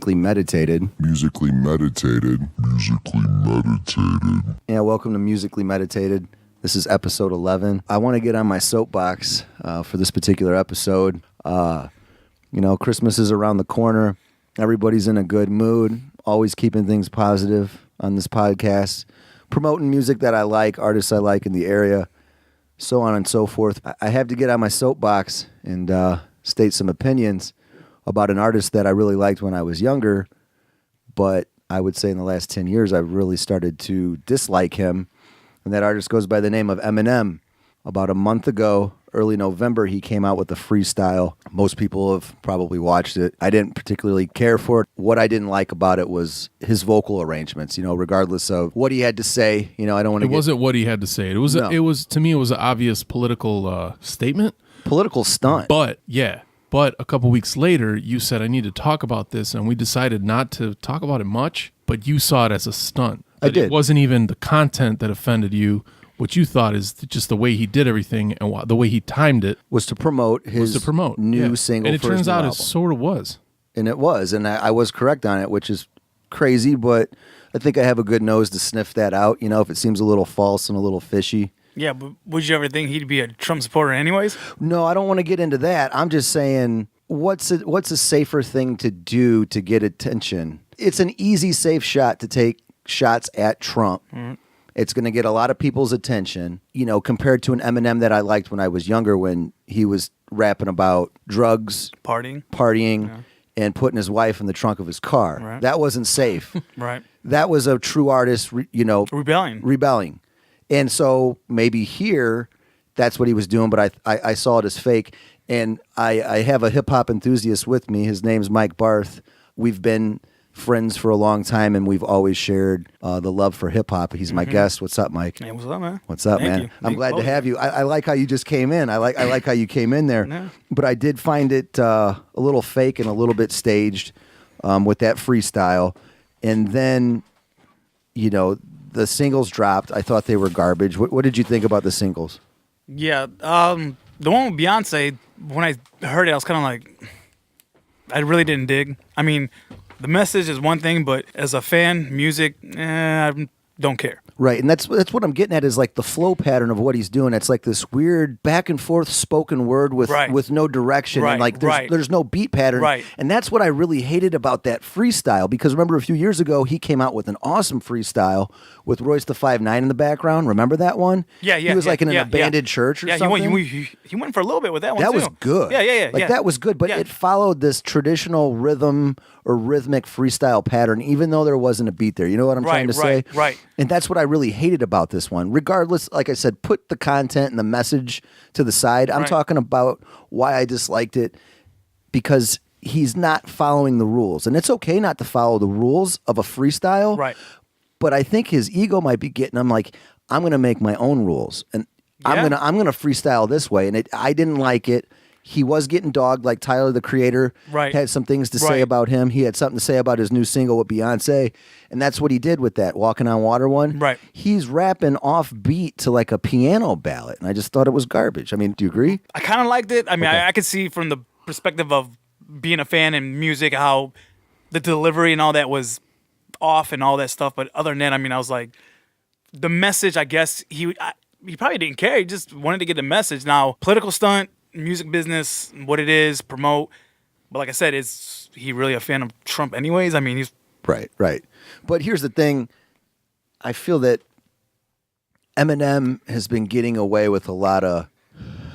Musically Meditated. Musically Meditated. Musically Meditated. Yeah, welcome to Musically Meditated. This is episode 11. I want to get on my soapbox for this particular episode. Christmas is around the corner. Everybody's in a good mood. Always keeping things positive on this podcast. Promoting music that I like, artists I like in the area, so on and so forth. I have to get on my soapbox and state some opinions about an artist that I really liked when I was younger, but I would say in the last 10 years I've really started to dislike him, and that artist goes by the name of Eminem. About a month ago, early November, he came out with a freestyle. Most people have probably watched it. I didn't particularly care for it. What I didn't like about it was his vocal arrangements, regardless of what he had to say. I don't want to It wasn't what he had to say. It was to me, it was an obvious political statement. Political stunt. But a couple weeks later, you said, I need to talk about this, and we decided not to talk about it much, but you saw it as a stunt. I did. It wasn't even the content that offended you. What you thought is just the way he did everything and the way he timed it. Was to promote his new single. And it for his turns new out album. it sort of was. And it was, and I was correct on it, which is crazy, but I think I have a good nose to sniff that out, if it seems a little false and a little fishy. Yeah, but would you ever think he'd be a Trump supporter anyways? No, I don't want to get into that. I'm just saying, what's a safer thing to do to get attention? It's an easy, safe shot to take shots at Trump. Mm-hmm. It's going to get a lot of people's attention, compared to an Eminem that I liked when I was younger, when he was rapping about drugs, partying, yeah, and putting his wife in the trunk of his car. Right. That wasn't safe. Right. That was a true artist, rebelling. And so maybe here, that's what he was doing, but I saw it as fake. And I have a hip-hop enthusiast with me. His name's Mike Barth. We've been friends for a long time, and we've always shared the love for hip-hop. He's my guest. What's up, Mike? Hey, what's up, man? What's up, Thank man? you. I'm glad to have you. I like how you just came in. I like how you came in there. No. But I did find it a little fake and a little bit staged with that freestyle. And then, the singles dropped. I thought they were garbage. What did you think about the singles? Yeah, the one with Beyonce, when I heard it, I was kind of like, I really didn't dig. I mean, the message is one thing, but as a fan, music, I don't care. Right, and that's what I'm getting at is like the flow pattern of what he's doing. It's like this weird back and forth spoken word with no direction, and like there's no beat pattern. Right. And that's what I really hated about that freestyle, because remember a few years ago he came out with an awesome freestyle with Royce the 5'9" in the background. Remember that one? Yeah. He was like in an abandoned church or something. He went for a little bit with that one. That too. was good. Yeah. That was good, but it followed this traditional rhythm or rhythmic freestyle pattern, even though there wasn't a beat there. You know what I'm trying to say? Right. And that's what I really hated about this one. Regardless, like I said, put the content and the message to the side. I'm talking about why I disliked it, because he's not following the rules. And it's okay not to follow the rules of a freestyle. Right. But I think his ego might be getting him like, I'm going to make my own rules. And I'm gonna freestyle this way. And I didn't like it. He was getting dogged, like Tyler, the Creator, had some things to say about him. He had something to say about his new single with Beyonce, and that's what he did with that Walking on Water one. Right. He's rapping off beat to like a piano ballad, and I just thought it was garbage. I mean, do you agree? I kind of liked it. I mean, I could see from the perspective of being a fan in music how the delivery and all that was off and all that stuff. But other than that, I mean, I was like, the message, I guess, he probably didn't care. He just wanted to get the message. Now, political stunt, music business, what it is, promote. But like I said, is he really a fan of Trump anyways? I mean, he's... Right. But here's the thing. I feel that Eminem has been getting away with a lot of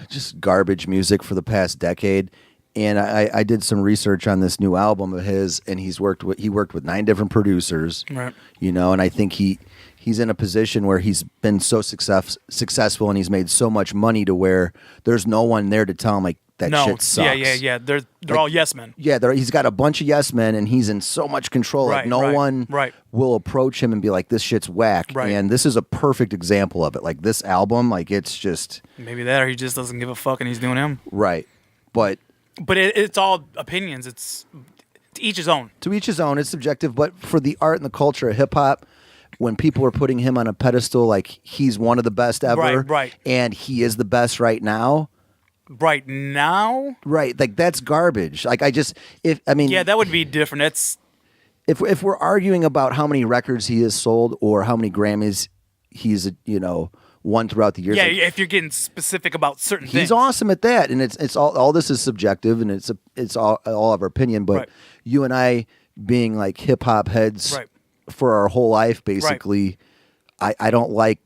just garbage music for the past decade. And I did some research on this new album of his, and he worked with 9 different producers. Right. And I think he's in a position where he's been so successful and he's made so much money to where there's no one there to tell him like that shit sucks. Yeah. They're like, all yes men. Yeah, he's got a bunch of yes men and he's in so much control. Like no one will approach him and be like, this shit's whack. Right. And this is a perfect example of it. Like this album, like it's just... Maybe that, or he just doesn't give a fuck and he's doing him. Right. But it's all opinions. It's to each his own. To each his own. It's subjective. But for the art and the culture of hip-hop, when people are putting him on a pedestal like he's one of the best ever, right. and he is the best right now. Right now? Right. Like, that's garbage. Like, yeah, that would be different. if we're arguing about how many records he has sold or how many Grammys he's won throughout the years, Yeah, like, if you're getting specific about certain things. he's awesome at that, and it's all this is subjective, and it's all of our opinion. But Right. you and I, being like hip hop heads Right. for our whole life, basically, I don't like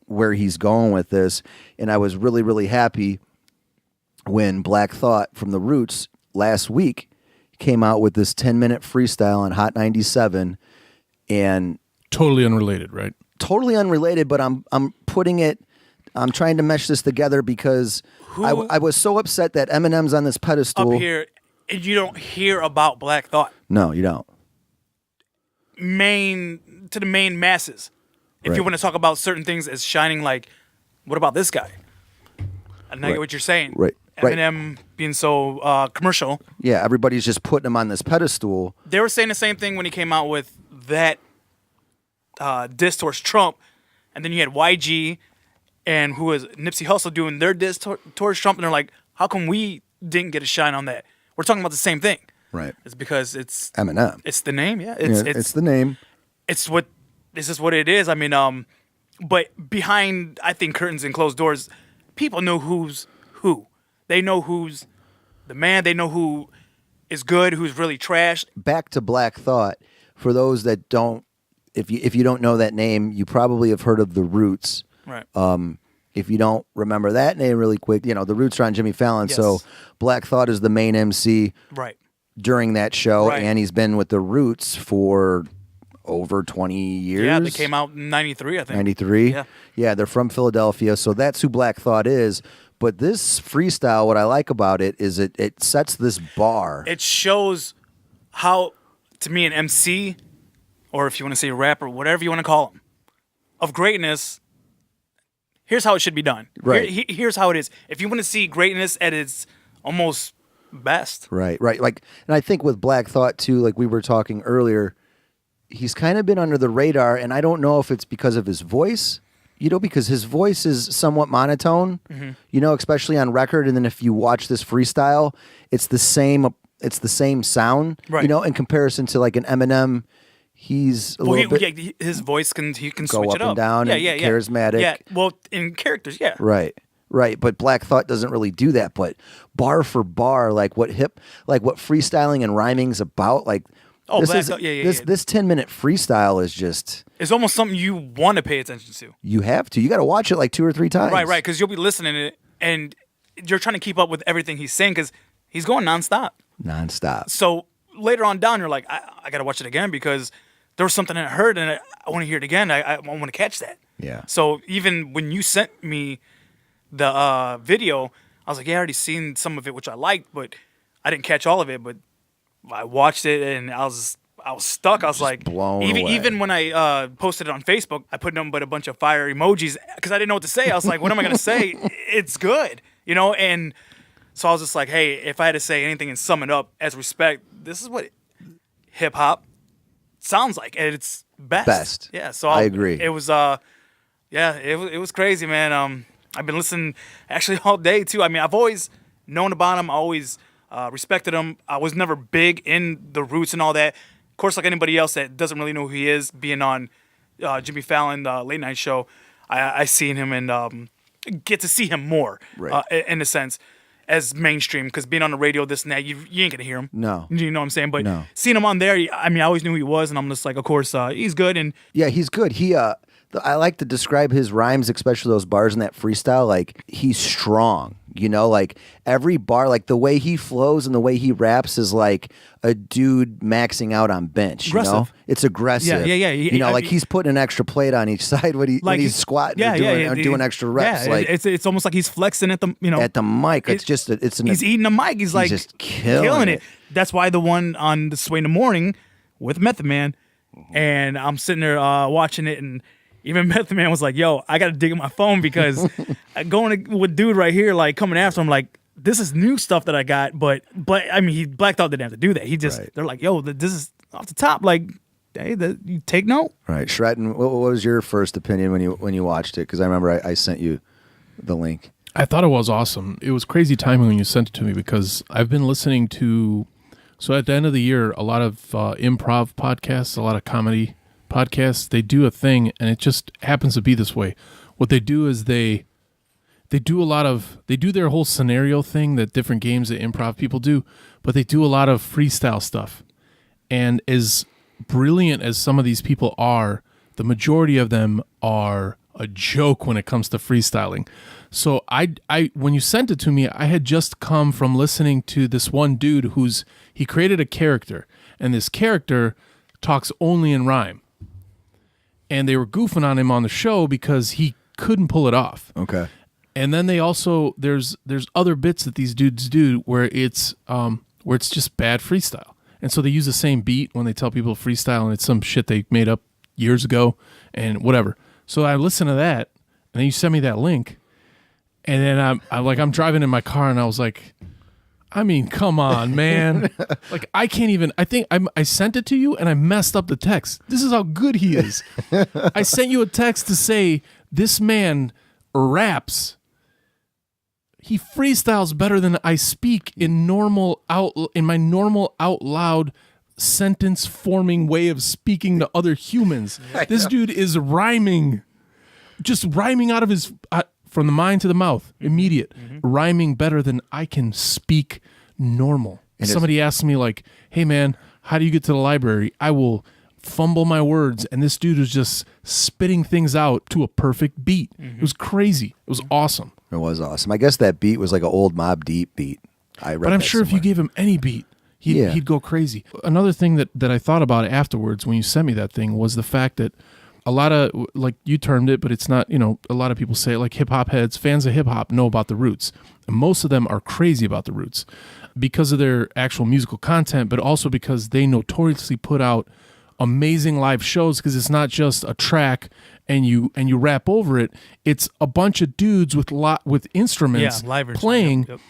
where he's going with this, and I was really, really happy when Black Thought from the Roots last week came out with this 10-minute freestyle on Hot 97, and Totally unrelated, right? totally unrelated, but I'm trying to mesh this together because I was so upset that Eminem's on this pedestal. Up here, and you don't hear about Black Thought. No, you don't. To the main masses. If you Right. want to talk about certain things as shining, like, what about this guy? And I get what you're saying. Right. Eminem being so commercial. Yeah, everybody's just putting him on this pedestal. They were saying the same thing when he came out with that diss towards Trump, and then you had YG and who was Nipsey Hussle doing their diss towards Trump, and they're like, how come we didn't get a shine on that? We're talking about the same thing. Right. It's because it's Eminem. it's the name, yeah. It's the name. It's what this is what it is. I mean, but behind I think curtains and closed doors, people know who's who. They know who's the man. They know who is good, who's really trash. Back to Black Thought. For those that don't, if you don't know that name, you probably have heard of the Roots. Right. If you don't remember that name really quick, the Roots are on Jimmy Fallon. Yes. So Black Thought is the main MC Right. during that show, Right. and he's been with the Roots for over 20 years. Yeah, they came out in '93, I think. 93. Yeah. Yeah, they're from Philadelphia, so that's who Black Thought is. But this freestyle, what I like about it is it sets this bar. It shows how, to me, an MC, or if you want to say a rapper, whatever you want to call him, of greatness. Here's how it should be done. Right. Here's how it is. If you want to see greatness at its almost best. Right. Like, and I think with Black Thought too, like we were talking earlier, he's kind of been under the radar, and I don't know if it's because of his voice, because his voice is somewhat monotone, especially on record. And then if you watch this freestyle, it's the same sound, Right. in comparison to like an Eminem. He's a little bit his voice he can go switch up it up and down, and charismatic. Yeah, well, in characters, yeah. Right. But Black Thought doesn't really do that. But bar for bar, like what freestyling and rhyming's about, like this Black is Thought, yeah. this 10-minute freestyle is just, It's almost something you want to pay attention to. you have to. You got to watch it like 2 or 3 times. Right, because you'll be listening to it, and you're trying to keep up with everything he's saying because he's going nonstop. Nonstop. So later on down, you're like, I got to watch it again because there was something I heard, and I want to hear it again. I want to catch that. Yeah. So even when you sent me the video, I was like, yeah, I already seen some of it, which I liked, but I didn't catch all of it. But I watched it, and I was stuck. I was like, blown even away. even when I posted it on Facebook, I put nothing but a bunch of fire emojis because I didn't know what to say. I was like, what am I gonna say? It's good, and so I was just like, hey, if I had to say anything and sum it up as respect, this is what hip hop sounds like at its best. Yeah, so I agree. It was it was crazy, man. I've been listening actually all day too. I mean, I've always known about him. I always respected him. I was never big in the Roots and all that. Of course, like anybody else that doesn't really know who he is, being on Jimmy Fallon, the late night show, I seen him and get to see him more, Right. In a sense, as mainstream. Because being on the radio, this and that, you ain't gonna hear him. No. You know what I'm saying? But No. seeing him on there, I mean, I always knew who he was, and I'm just like, of course, he's good. And Yeah, he's good. I like to describe his rhymes, especially those bars in that freestyle, like he's strong, like every bar, like the way he flows and the way he raps is like a dude maxing out on bench, Aggressive. It's aggressive. Yeah. Like he's putting an extra plate on each side when he's squatting or doing extra reps. Yeah, like it's almost like he's flexing at the at the mic. He's eating a mic. He's like just killing it. That's why the one on the Sway in the Morning with Method Man, and I'm sitting there watching it, and even Method Man was like, yo, I got to dig in my phone because going with dude right here, like coming after him, like, this is new stuff that I got. But I mean, he Black Thought didn't have to do that. He just, Right. they're like, yo, this is off the top. Like, hey, you take note. Right, Shretton. What was your first opinion when you watched it? Because I remember I sent you the link. I thought it was awesome. It was crazy timing when you sent it to me because I've been listening to So at the end of the year, a lot of improv podcasts, a lot of comedy podcasts, they do a thing, and it just happens to be this way. What they do is they do their whole scenario thing that different games that improv people do, but they do a lot of freestyle stuff. And as brilliant as some of these people are, the majority of them are a joke when it comes to freestyling. So I when you sent it to me, I had just come from listening to this one dude he created a character, and this character talks only in rhyme. And they were goofing on him on the show because he couldn't pull it off. Okay. And then they also there's other bits that these dudes do where it's just bad freestyle. And so they use the same beat when they tell people to freestyle, and it's some shit they made up years ago and whatever. So I listened to that, and then you sent me that link, and then I'm driving in my car, and I was like, I mean, come on, man. Like, I can't even, I think I sent it to you, and I messed up the text. This is how good he is. I sent you a text to say, this man raps. He freestyles better than I speak in my normal out loud sentence forming way of speaking to other humans. This dude is rhyming, just rhyming out of his from the mind to the mouth, immediate, rhyming better than I can speak normal. And somebody asked me like, "Hey man, how do you get to the library?" I will fumble my words, and this dude was just spitting things out to a perfect beat. It was crazy. It was awesome. It was awesome. I guess that beat was like an old Mobb Deep beat. But I'm sure if you gave him any beat, he'd go crazy. Another thing that I thought about afterwards when you sent me that thing was the fact that a lot of, like you termed it, but it's not, a lot of people say it, like hip-hop heads, fans of hip-hop know about the roots. And most of them are crazy about the roots because of their actual musical content, but also because they notoriously put out amazing live shows, because it's not just a track and you rap over it. It's a bunch of dudes with instruments playing. Yep.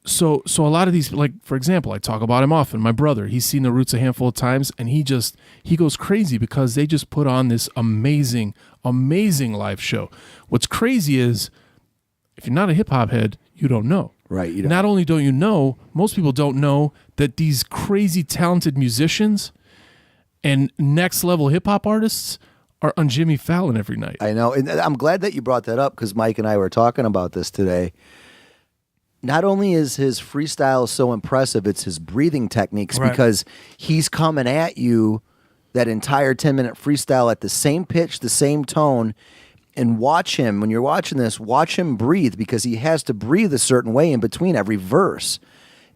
So a lot of these, like, for example, I talk about him often. My brother, he's seen the Roots a handful of times, and he goes crazy because they just put on this amazing, amazing live show. What's crazy is, if you're not a hip hop head, you don't know. Right. You don't. Not only don't you know, most people don't know that these crazy talented musicians and next level hip hop artists are on Jimmy Fallon every night. I know. And I'm glad that you brought that up, because Mike and I were talking about this today. Not only is his freestyle so impressive, it's his breathing techniques, because he's coming at you that entire 10-minute freestyle at the same pitch, the same tone. And watch him, when you're watching this, watch him breathe, because he has to breathe a certain way in between every verse.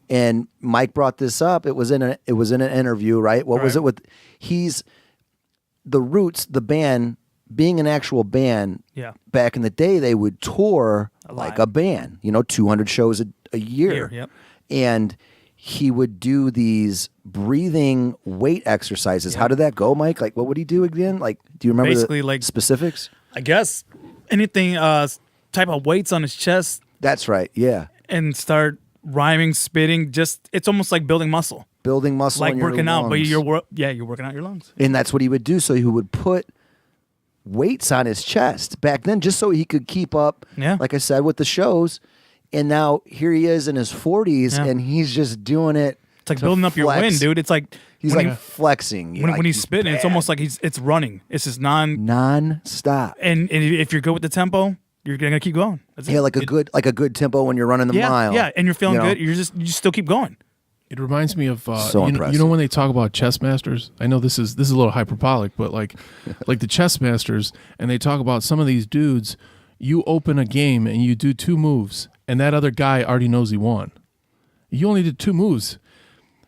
And Mike brought this up. It was in an interview, right? What was it with? The Roots, the band, being an actual band. Yeah. Back in the day, they would tour like a band. 200 shows a year. Yep. And he would do these breathing weight exercises. How did that go, Mike? Like, what would he do again? Like, do you remember basically, the specifics? I guess anything type of weights on his chest. That's right. Yeah. And start rhyming, spitting. Just, it's almost like building muscle. Building muscle, like in your working lungs. out, but you're working out your lungs. And that's what he would do. So he would put weights on his chest back then, just so he could keep up. Yeah. Like I said, with the shows. And now here he is in his 40s, and he's just doing it. It's like building up your wind, dude. It's like he's like flexing. When he's spitting, it's almost like it's running. It's just non-stop. And if you're good with the tempo, you're gonna keep going. That's it. Like a good tempo when you're running the mile. Yeah, and you're feeling good. You still keep going. It reminds me of impressive. You know when they talk about chess masters. I know this is a little hyperbolic, but like the chess masters, and they talk about some of these dudes. You open a game and you do 2 moves, and that other guy already knows he won. You only did 2 moves.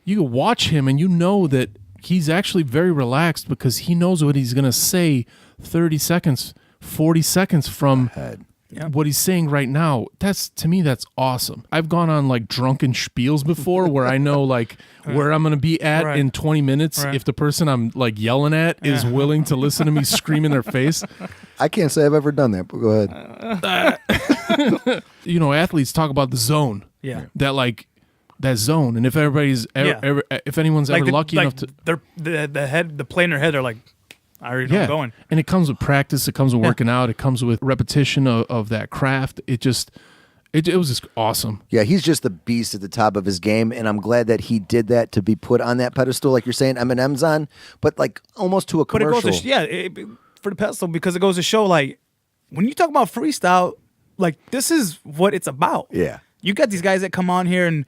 You can watch him, and you know that he's actually very relaxed, because he knows what he's gonna say 30 seconds, 40 seconds from what he's saying right now. To me, that's awesome. I've gone on like drunken spiels before where I know like where I'm going to be at in 20 minutes if the person I'm like yelling at is willing to listen to me scream in their face. I can't say I've ever done that, but go ahead. Athletes talk about the zone. Yeah. That zone. And if everybody's if anyone's ever lucky enough to the play in their head, they're like, I already know I'm going. And it comes with practice. It comes with working out. It comes with repetition of that craft. It It was just awesome. Yeah, he's just the beast at the top of his game, and I'm glad that he did that to be put on that pedestal, like you're saying Eminem's on, but like almost to a commercial. But it goes to for the pedestal, because it goes to show, like, when you talk about freestyle, like, this is what it's about. Yeah. You got these guys that come on here and,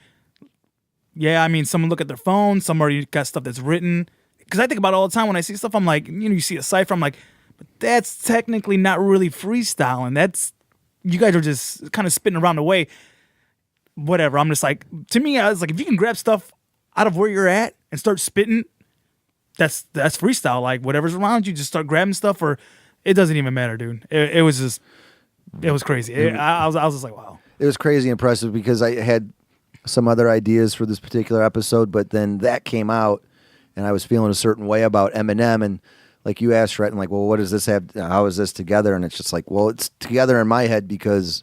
yeah, I mean, some look at their phone, some already got stuff that's written. Because I think about it all the time when I see stuff, I'm like, you see a cipher, I'm like, but that's technically not really freestyling. You guys are just kind of spitting around the way. Whatever. I'm just like, to me, I was like, if you can grab stuff out of where you're at and start spitting, that's freestyle. Like, whatever's around you, just start grabbing stuff, or it doesn't even matter, dude. It was crazy. I was just like, wow. It was crazy impressive because I had some other ideas for this particular episode, but then that came out, and I was feeling a certain way about Eminem, and like you asked, Rhett, and like, well, what does this have? How is this together? And it's just like, well, it's together in my head because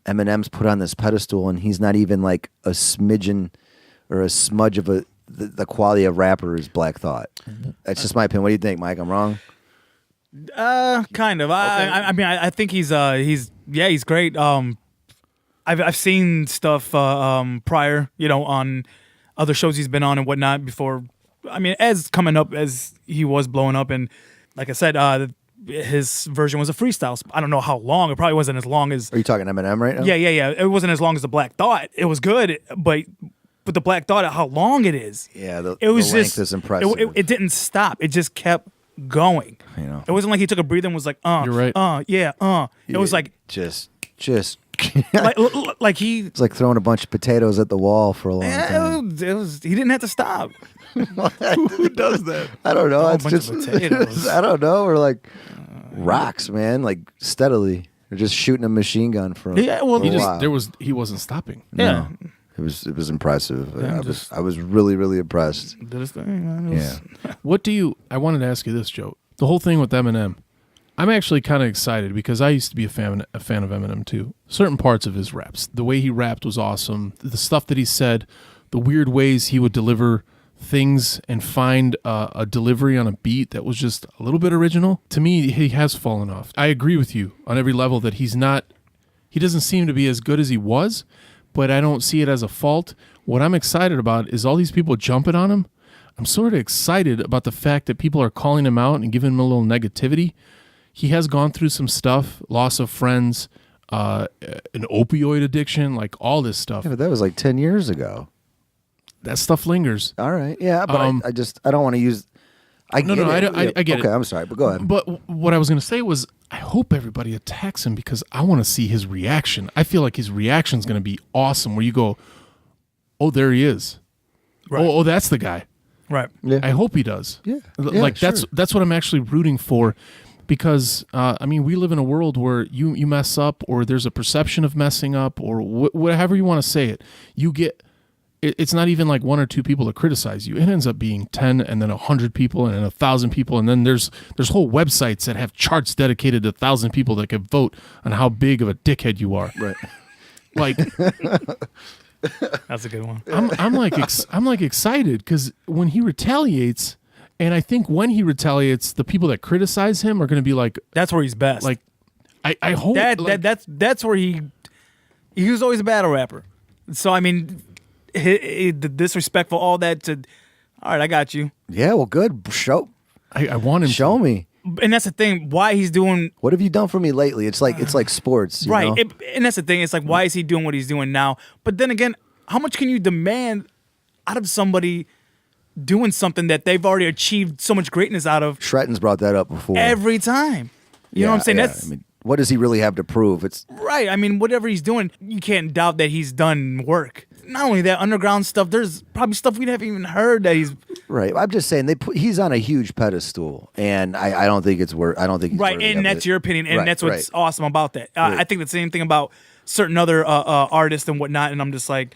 Eminem's put on this pedestal, and he's not even like a smidgen or a smudge of the quality of rapper is Black Thought. That's just my opinion. What do you think, Mike? I'm wrong. Kind of. I mean, I think he's great. I've seen stuff prior, on other shows he's been on and whatnot before. I mean, as coming up as he was blowing up, and like I said, his version was a freestyle. I don't know how long. It probably wasn't as long as. Are you talking Eminem right now? Yeah. It wasn't as long as the Black Thought. It was good, but the Black Thought, how long it is. Yeah, the length is impressive. It didn't stop. It just kept going. It wasn't like he took a breather and was like, You're right. It was like just like he. It's like throwing a bunch of potatoes at the wall for a long time. It was. He didn't have to stop. Who does that? I don't know. Throw a It's bunch just of potatoes. I don't know. Or like rocks, man. Like steadily. They're just shooting a machine gun for. Yeah, well, for a while. He wasn't stopping. Yeah. No. It was impressive. Yeah, I was really, really impressed. Did his thing, man. Yeah. I wanted to ask you this, Joe. The whole thing with Eminem, I'm actually kind of excited because I used to be a fan of Eminem too. Certain parts of his raps, the way he rapped was awesome. The stuff that he said, the weird ways he would deliver things and find a delivery on a beat that was just a little bit original. To me, he has fallen off. I agree with you on every level that he doesn't seem to be as good as he was, but I don't see it as a fault. What I'm excited about is all these people jumping on him. I'm sort of excited about the fact that people are calling him out and giving him a little negativity. He has gone through some stuff, loss of friends, an opioid addiction, like all this stuff. Yeah, but that was like 10 years ago. That stuff lingers. All right. Yeah, but I don't want to use. I get it. get it. Okay, I'm sorry, but go ahead. But what I was going to say was, I hope everybody attacks him because I want to see his reaction. I feel like his reaction is going to be awesome. Where you go, oh, there he is. Right. Oh, that's the guy. Right. Yeah. I hope he does. Yeah. Like sure. that's what I'm actually rooting for, because I mean, we live in a world where you mess up, or there's a perception of messing up, or whatever you want to say it. You get. It's not even like one or two people that criticize you. It ends up being 10 and then 100 people and then 1,000 people. And then there's whole websites that have charts dedicated to 1,000 people that can vote on how big of a dickhead you are. Right. Like, That's a good one. I'm like excited because when he retaliates, and I think when he retaliates, the people that criticize him are going to be like, That's where he's best. like, I hope that's where he was always a battle rapper. So I mean, the disrespectful, all that. To all right, I got you. Yeah. Well, good. I want him Show to. me. And that's the thing. Why he's doing What have you done for me lately? It's like sports, you right. know? And that's the thing. It's like, why is he doing what he's doing now? But then again, how much can you demand out of somebody doing something that they've already achieved so much greatness out of Shretton's brought that up before. every time? You know what I'm saying? Yeah. That's I mean, what does he really have to prove? It's right. I mean, whatever he's doing, you can't doubt that he's done work. Not only that, underground stuff, there's probably stuff we haven't even heard that he's right. I'm just saying he's on a huge pedestal, and I don't think it's worth. I don't think he's right. worthy And of that's it. your opinion, and Right, that's what's right. awesome about that. Right. I think the same thing about certain other artists and whatnot. And I'm just like,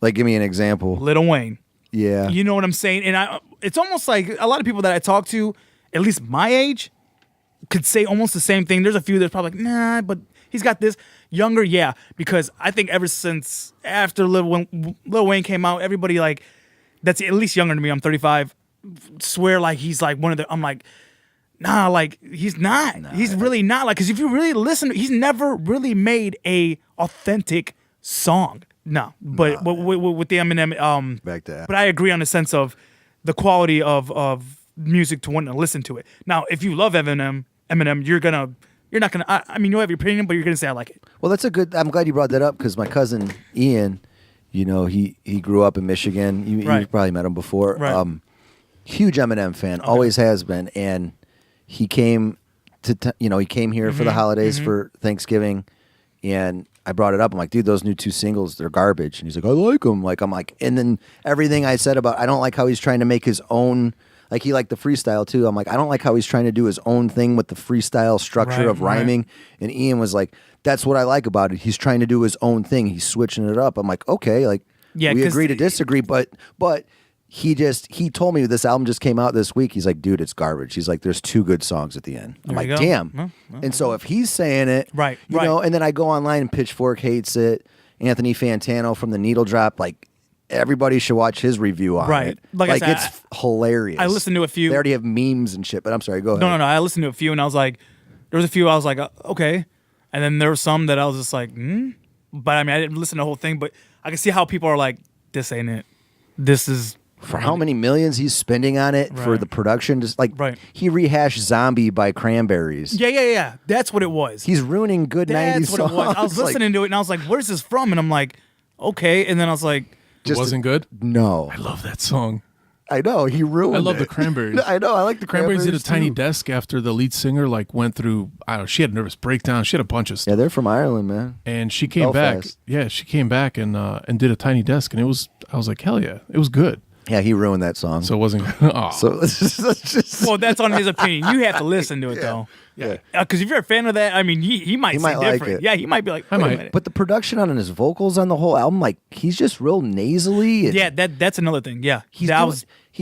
Like, give me an example. Lil Wayne. Yeah. You know what I'm saying? And it's almost like a lot of people that I talk to, at least my age, could say almost the same thing. There's a few that's probably like, nah, but he's got this. Younger, yeah, because I think ever since after Lil Wayne came out, everybody like that's at least younger than me. I'm 35. Swear like he's like one of the. I'm like, Nah, like he's not. He's really not. Like, because if you really listen, he's never really made a authentic song. No, but with the Eminem, Back to that. But I agree on the sense of the quality of music to want to listen to it. Now, if you love Eminem, you're not gonna. I mean, you'll have your opinion, but you're gonna say I like it. Well, that's a good. I'm glad you brought that up because my cousin Ian, you know, he grew up in Michigan. You probably met him before. Right. Huge Eminem fan, always has been, and he came he came here for the holidays for Thanksgiving, and I brought it up. I'm like, dude, those new 2 singles, they're garbage. And he's like, I like them. I'm like, and then everything I said about, I don't like how he's trying to make his own. Like, he liked the freestyle too. I'm like, I don't like how he's trying to do his own thing with the freestyle structure of rhyming. And Ian was like, that's what I like about it. He's trying to do his own thing. He's switching it up. I'm like, okay, like, we agree to disagree, but he told me this album just came out this week. He's like, dude, it's garbage. He's like, there's 2 good songs at the end. I'm like, damn. Well, and so if he's saying it, you know, and then I go online and Pitchfork hates it. Anthony Fantano from the Needle Drop, like, everybody should watch his review on it. Like I said, it's hilarious. I listened to a few. They already have memes and shit, but I'm sorry, go ahead. No. I listened to a few, and I was like, there was a few I was like, okay. And then there were some that I was just like, But I mean, I didn't listen to the whole thing, but I can see how people are like, this ain't it. This is... For how many millions he's spending on it for the production, just like he rehashed "Zombie" by Cranberries. Yeah. That's what it was. He's ruining good '90s songs. That's what it was. I was listening to it and I was like, "Where's this from?" And I'm like, "Okay." And then I was like, "It wasn't good." No, I love that song. I know he ruined. I love it. The Cranberries. I know. I like the Cranberries. Did a tiny too. desk after the lead singer went through. I don't know. She had a nervous breakdown. She had a bunch of stuff. Yeah, they're from Ireland, man. And she came back. Yeah, she came back and did a tiny desk, and it was. I was like, hell yeah, it was good. Yeah, he ruined that song. So it wasn't. So just, well, that's on his opinion. You have to listen to it though. Yeah. Because if you're a fan of that, I mean, he might say like different. it. Yeah, he might be like, I wait a might. minute. But the production on his vocals on the whole album, like he's just real nasally. Yeah, that's another thing. Yeah, he's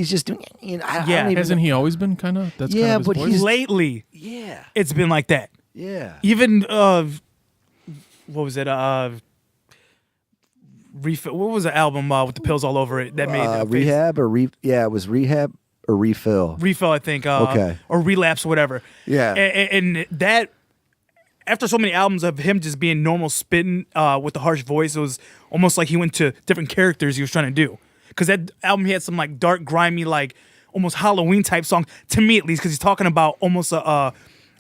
just doing. You know, I don't even, hasn't he always been kind of? That's yeah, kind of but his voice? lately. Yeah, it's been like that. Yeah, even what was it? Refill. What was the album with the pills all over it that made Rehab or it was Rehab or Refill. Refill, I think. Okay, or Relapse, or whatever. Yeah, and that after so many albums of him just being normal spitting with the harsh voice, it was almost like he went to different characters he was trying to do. Because that album he had some like dark, grimy, like almost Halloween type song to me at least. Because he's talking about almost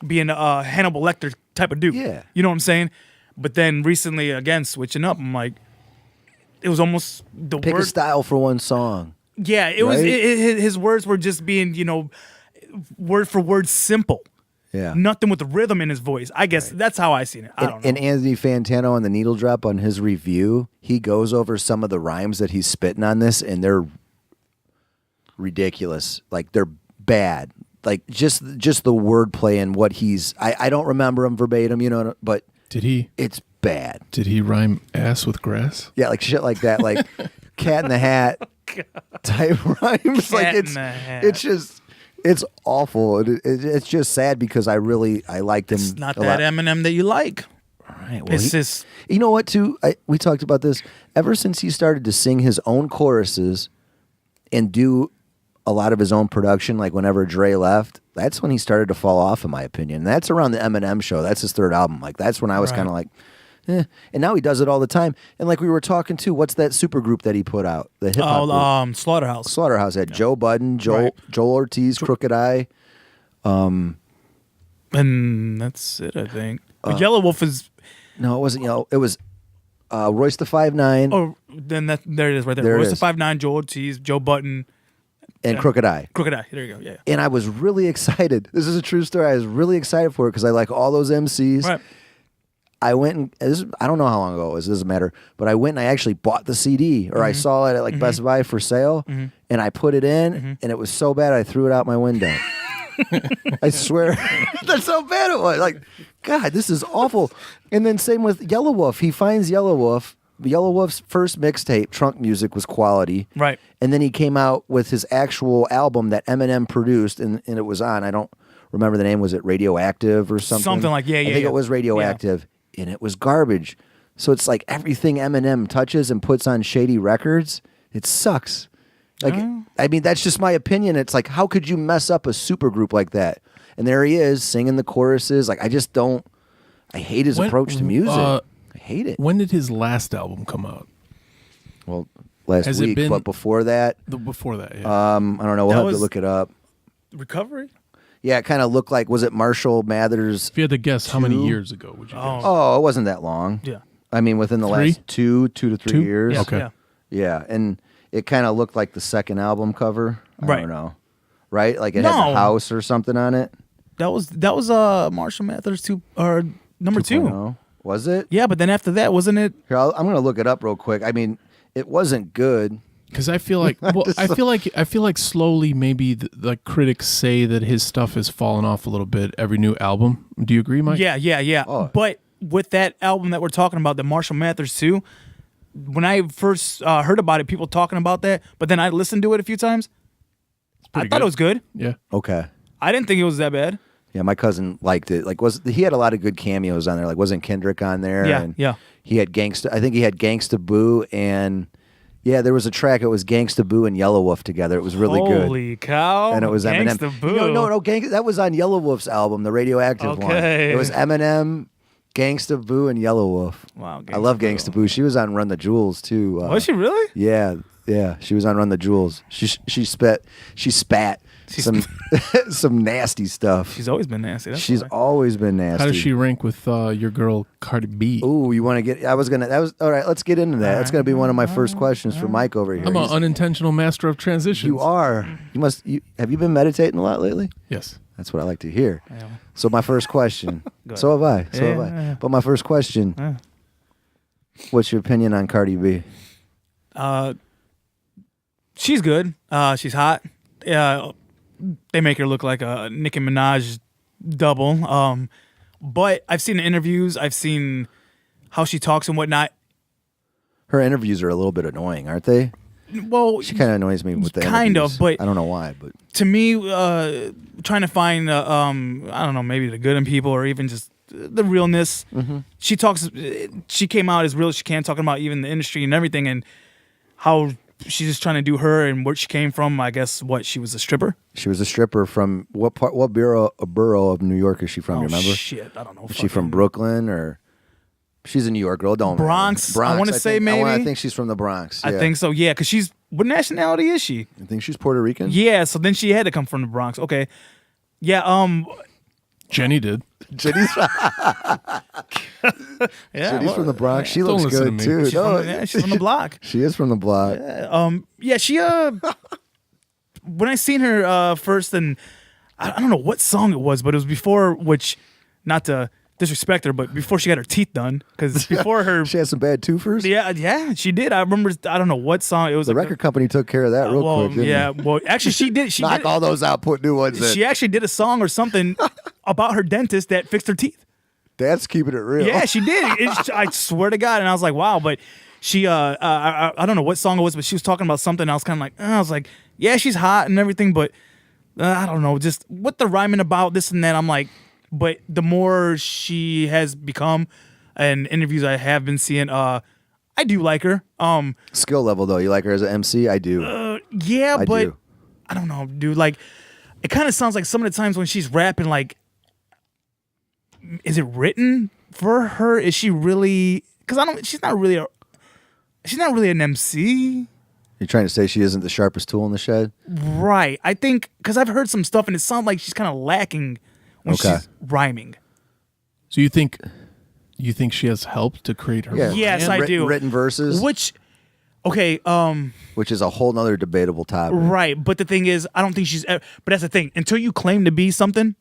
being a Hannibal Lecter type of dude. Yeah, you know what I'm saying. But then recently, again, switching up, I'm like. It was almost the pick a style for one song. Yeah, it was. His words were just being, word for word simple. Yeah, nothing with the rhythm in his voice. I guess that's how I seen it. I don't know. And Anthony Fantano on the Needle Drop on his review, he goes over some of the rhymes that he's spitting on this, and they're ridiculous. Like they're bad. Like just the wordplay and what he's. I don't remember him verbatim, but did he? It's bad. Did he rhyme ass with grass? Yeah, like shit like that, like Cat in the Hat type rhymes. Like it's awful. It's just sad because I liked him. It's not that Eminem that you like. All right, well, it's just you know what? Too, we talked about this. Ever since he started to sing his own choruses and do a lot of his own production, like whenever Dre left, that's when he started to fall off, in my opinion. And that's around the Eminem show. That's his 3rd album. Like that's when I was kind of like. And now he does it all the time. And like we were talking to, what's that super group that he put out? The hip hop group. Slaughterhouse. Slaughterhouse had Joe Budden, Joel Ortiz, Crooked Eye. And that's it, I think. But Yellow Wolf is... No, it wasn't Yellow. It was Royce the 5'9". Oh, then there it is right there. Royce the 5'9", Joel Ortiz, Joe Budden. And Crooked Eye. Crooked Eye. There you go, yeah. And I was really excited. This is a true story. I was really excited for it because I like all those MCs. Right. I went and I don't know how long ago it was. It doesn't matter. But I went and I actually bought the CD, or I saw it at like Best Buy for sale, and I put it in, and it was so bad I threw it out my window. I swear, that's how bad it was. Like, God, this is awful. And then same with Yellow Wolf. He finds Yellow Wolf. Yellow Wolf's first mixtape, Trunk Music, was quality. Right. And then he came out with his actual album that Eminem produced, and it was on. I don't remember the name. Was it Radioactive or something? Something like, I think it was Radioactive. Yeah. And it was garbage. So it's like everything Eminem touches and puts on Shady Records, it sucks. Like, I mean, that's just my opinion. It's like, how could you mess up a super group like that? And there he is singing the choruses. Like, I just don't. I hate his approach to music. I hate it. When did his last album come out? Well, last Has it week, been- but before that, Before that, yeah. I don't know. We'll That have was- to look it up. Recovery? Yeah, it kind of looked like, was it Marshall Mathers? If you had to guess, how many 2? years ago would you guess? Oh, it wasn't that long. Yeah. I mean, within the 3? last two to 3 2? years. Yeah. Okay. Yeah. Yeah, and it kind of looked like the second album cover. I Right. don't know. Right? Like it had No. the house or something on it. That was Marshall Mathers 2 or number 2. 2.0. Was it? Yeah, but then after that, wasn't it? Here, I'm going to look it up real quick. I mean, it wasn't good. Because I feel like, I feel like slowly maybe like critics say that his stuff has fallen off a little bit every new album. Do you agree, Mike? Yeah. Oh. But with that album that we're talking about, the Marshall Mathers 2, when I first heard about it, people talking about that, but then I listened to it a few times. I pretty thought good. it was good. Yeah. Okay. I didn't think it was that bad. Yeah, my cousin liked it. Like, he had a lot of good cameos on there. Like, wasn't Kendrick on there? Yeah, And yeah. He had Gangsta. I think he had Gangsta Boo, and yeah, there was a track. It was Gangsta Boo and Yellow Wolf together. It was really good. Holy cow! And it was Eminem. Gangsta Boo. No, that was on Yellow Wolf's album, the Radioactive one. Okay. It was Eminem, Gangsta Boo, and Yellow Wolf. Wow, I love Gangsta Gangsta Boo. She was on Run the Jewels too. Was she really? Yeah, she was on Run the Jewels. She spat some some nasty stuff. She's always been nasty. That's She's why. always been nasty. How does she rank with your girl Cardi B? Ooh, you want to get? That was all right. Let's get into that. That's gonna be one of my first questions for Mike over here. I'm an unintentional master of transitions. You are. Have you been meditating a lot lately? Yes. That's what I like to hear. Yeah. So my first question. ahead. So have I. Yeah. But my first question. Yeah. What's your opinion on Cardi B? She's good. She's hot. They make her look like a Nicki Minaj double. But I've seen the interviews. I've seen how she talks and whatnot. Her interviews are a little bit annoying, aren't they? Well, She kind of annoys me with the Kind of, interviews. but- I don't know why. But to me, trying to find, I don't know, maybe the good in people or even just the realness. Mm-hmm. She talks. She came out as real as she can, talking about even the industry and everything, and how she's just trying to do her and where she came from. I guess she was a stripper. she was a stripper from what part? What borough of New York is she from? Oh you remember? shit, I don't know. Is she from Brooklyn or? She's a New York girl. Don't Bronx, remember. I wanna say maybe. I think she's from the Bronx. I yeah. think so. Yeah, because she's what nationality is she? I think she's Puerto Rican. Yeah, so then she had to come from the Bronx. Okay. Yeah. Jenny did. Jenny's, Yeah. Jenny's from the Bronx. She Don't looks listen to good me. too. She's, No, she's from the block. she is from the block. Yeah, she when I seen her first, and I don't know what song it was, but it was before, which not to disrespect her, but before she got her teeth done, because before her, She had some bad twofers. yeah, she did. I remember, I don't know what song it was. The record company took care of that real well, quick. Didn't yeah, they? well, actually, she did. She Knock did. all those out, put new ones in. She actually did a song or something about her dentist that fixed her teeth. That's keeping it real. Yeah, she did. I swear to God. And I was like, wow. But she, I don't know what song it was, but she was talking about something. I was kind of like, I was like, yeah, she's hot and everything, but I don't know, just what the rhyming about this and that. I'm like, but the more she has become, and interviews I have been seeing, I do like her. Skill level though, you like her as an MC? I do. Yeah, I but do. I don't know, dude. Like, it kind of sounds like some of the times when she's rapping, like, is it written for her? Is she really? Because she's not really an MC, You're trying to say she isn't the sharpest tool in the shed? right? I think because I've heard some stuff and it sounds like she's kind of lacking when Okay. she's rhyming. So you think she has help to create her? Yeah. Yes, I do. Written verses, Which, okay, which is a whole nother debatable topic. right. But the thing is, I don't think she's. But that's the thing. Until you claim to be something,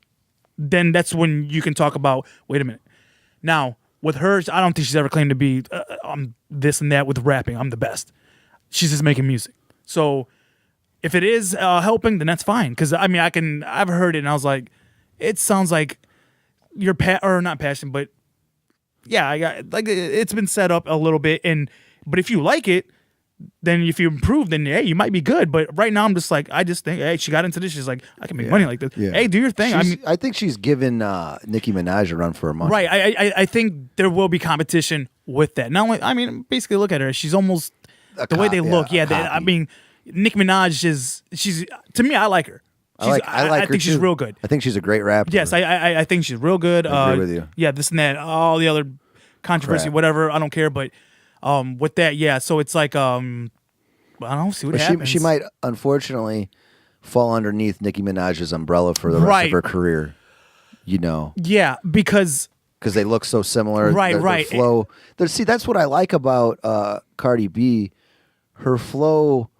then that's when you can talk about. Wait a minute. Now with her, I don't think she's ever claimed to be. I'm this and that with rapping. I'm the best. She's just making music. So if it is helping, then that's fine. Because I mean, I've heard it and I was like, it sounds like you're or not passion, but yeah, I got like it's been set up a little bit. But if you like it, then if you improve, then hey, you might be good. But right now, I'm just like, I just think, hey, she got into this. She's like, I can make money like this. Yeah. Hey, do your thing. I think she's given Nicki Minaj a run for her money. Right. I think there will be competition with that. Not only, I mean, basically look at her. She's almost the way they look. Yeah. I mean, Nicki Minaj she's to me, I like her. I like her I think she's too. real good. I think she's a great rapper. Yes, I think she's real good. I agree with you. Yeah, this and that, all the other controversy, Crap. whatever. I don't care, but with that, yeah. So it's like I don't know. See what happens. She might unfortunately fall underneath Nicki Minaj's umbrella for the rest of her career. You know. Yeah, because they look so similar. Right, their right. flow. See, that's what I like about Cardi B. Her flow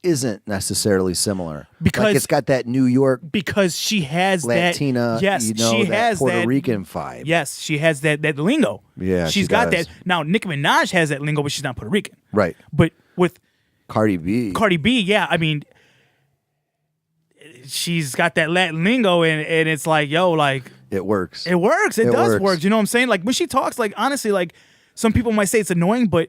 isn't necessarily similar because like it's got that New York because she has Latina, that. Yes, you know, she that has Puerto that Rican vibe. Yes, she has that lingo. Yeah, she's she got does. that. Now Nicki Minaj has that lingo, but she's not Puerto Rican. Right. But with Cardi B, yeah, I mean, she's got that Latin lingo, and it's like, yo, like it works. It works. It does works. work. You know what I'm saying? Like when she talks, like honestly, like some people might say it's annoying, but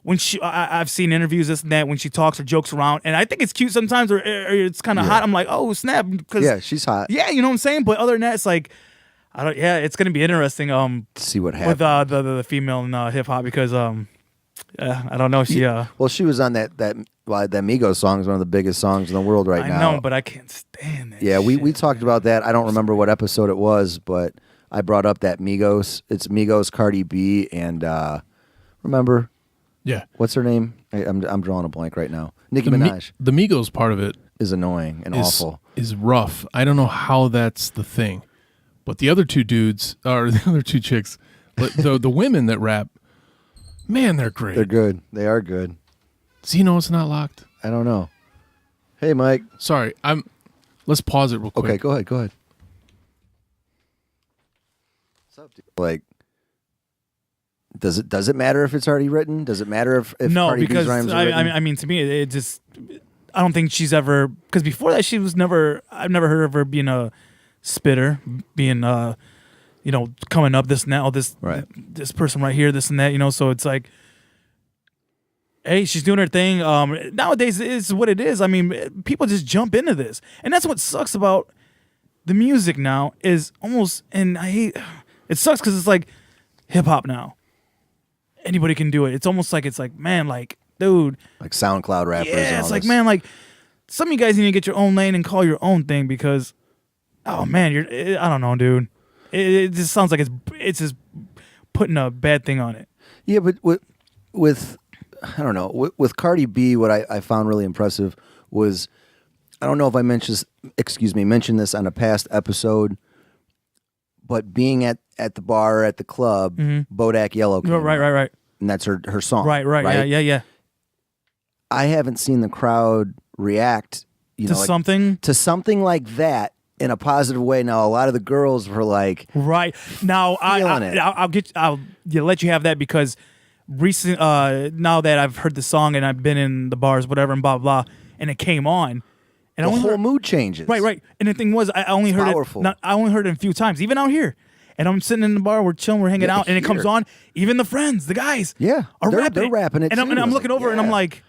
when I've seen interviews, this and that, when she talks or jokes around, and I think it's cute sometimes, or it's kind of hot. I'm like, oh snap, because yeah, she's hot. Yeah, you know what I'm saying. But other than that, it's like, I don't. Yeah, it's gonna be interesting. See what happens with the female in hip hop because I don't know. She well, she was on that Migos song is one of the biggest songs in the world right now. I know, but I can't stand that. Yeah, shit. we talked about that. I don't remember what episode it was, but I brought up that Migos. It's Migos, Cardi B, and remember. Yeah. What's her name? I'm drawing a blank right now. Nicki Minaj. The Migos part of it is annoying and awful. Is rough. I don't know how that's the thing. But the other two dudes, or the other two chicks, but the women that rap, man, they're great. They're good. They are good. So you know it's not locked? I don't know. Hey, Mike. Sorry. Let's pause it real quick. Okay, go ahead. What's up, dude? Like, does it matter if it's already written? Does it matter if no? Cardi Because B's rhymes are written? I mean, to me, it just. I don't think she's ever, because before that she was never. I've never heard of her being a spitter, being coming up this now, this right. this person right here, this and that, So it's like, hey, she's doing her thing. Nowadays it's what it is. I mean, people just jump into this, and that's what sucks about the music now. Is almost, and I hate. It sucks because it's like hip hop now. Anybody can do it. It's almost like man, like dude, like SoundCloud rappers. Yeah, and all it's like this. man, like some of you guys need to get your own lane and call your own thing because, oh man, I don't know, dude. It just sounds like it's just putting a bad thing on it. Yeah, but with I don't know with Cardi B, what I found really impressive was I don't know if I mentioned this on a past episode, but being at the bar at the club, Bodak Yellow came Right. And that's her song. Right. Yeah. I haven't seen the crowd react to something like that in a positive way. Now, a lot of the girls were like, right now, I'll let you have that because recent now that I've heard the song and I've been in the bars, whatever, and blah blah, and it came on, and the whole mood changes. Right. And the thing was, I only heard powerful. I only heard it a few times, even out here. And I'm sitting in the bar, we're chilling, we're hanging out, and it comes on. Even the friends, the guys, are they're rapping it. And I'm looking over, and I'm like,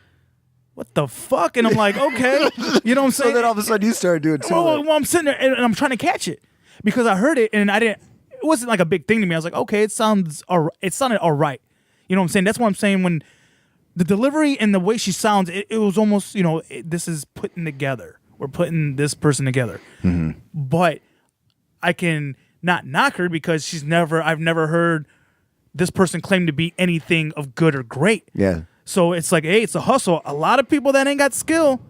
"What the fuck?" And I'm like, "Okay," you know what I'm saying? So then all of a sudden you started doing something. Well, I'm sitting there, and I'm trying to catch it because I heard it, and I didn't. It wasn't like a big thing to me. I was like, "Okay, it sounded all right." You know what I'm saying? That's what I'm saying when the delivery and the way she sounds, it was almost, this is putting together. We're putting this person together. Mm-hmm. But I can not knock her because I've never heard this person claim to be anything of good or great. Yeah. So it's like, hey, it's a hustle. A lot of people that ain't got skill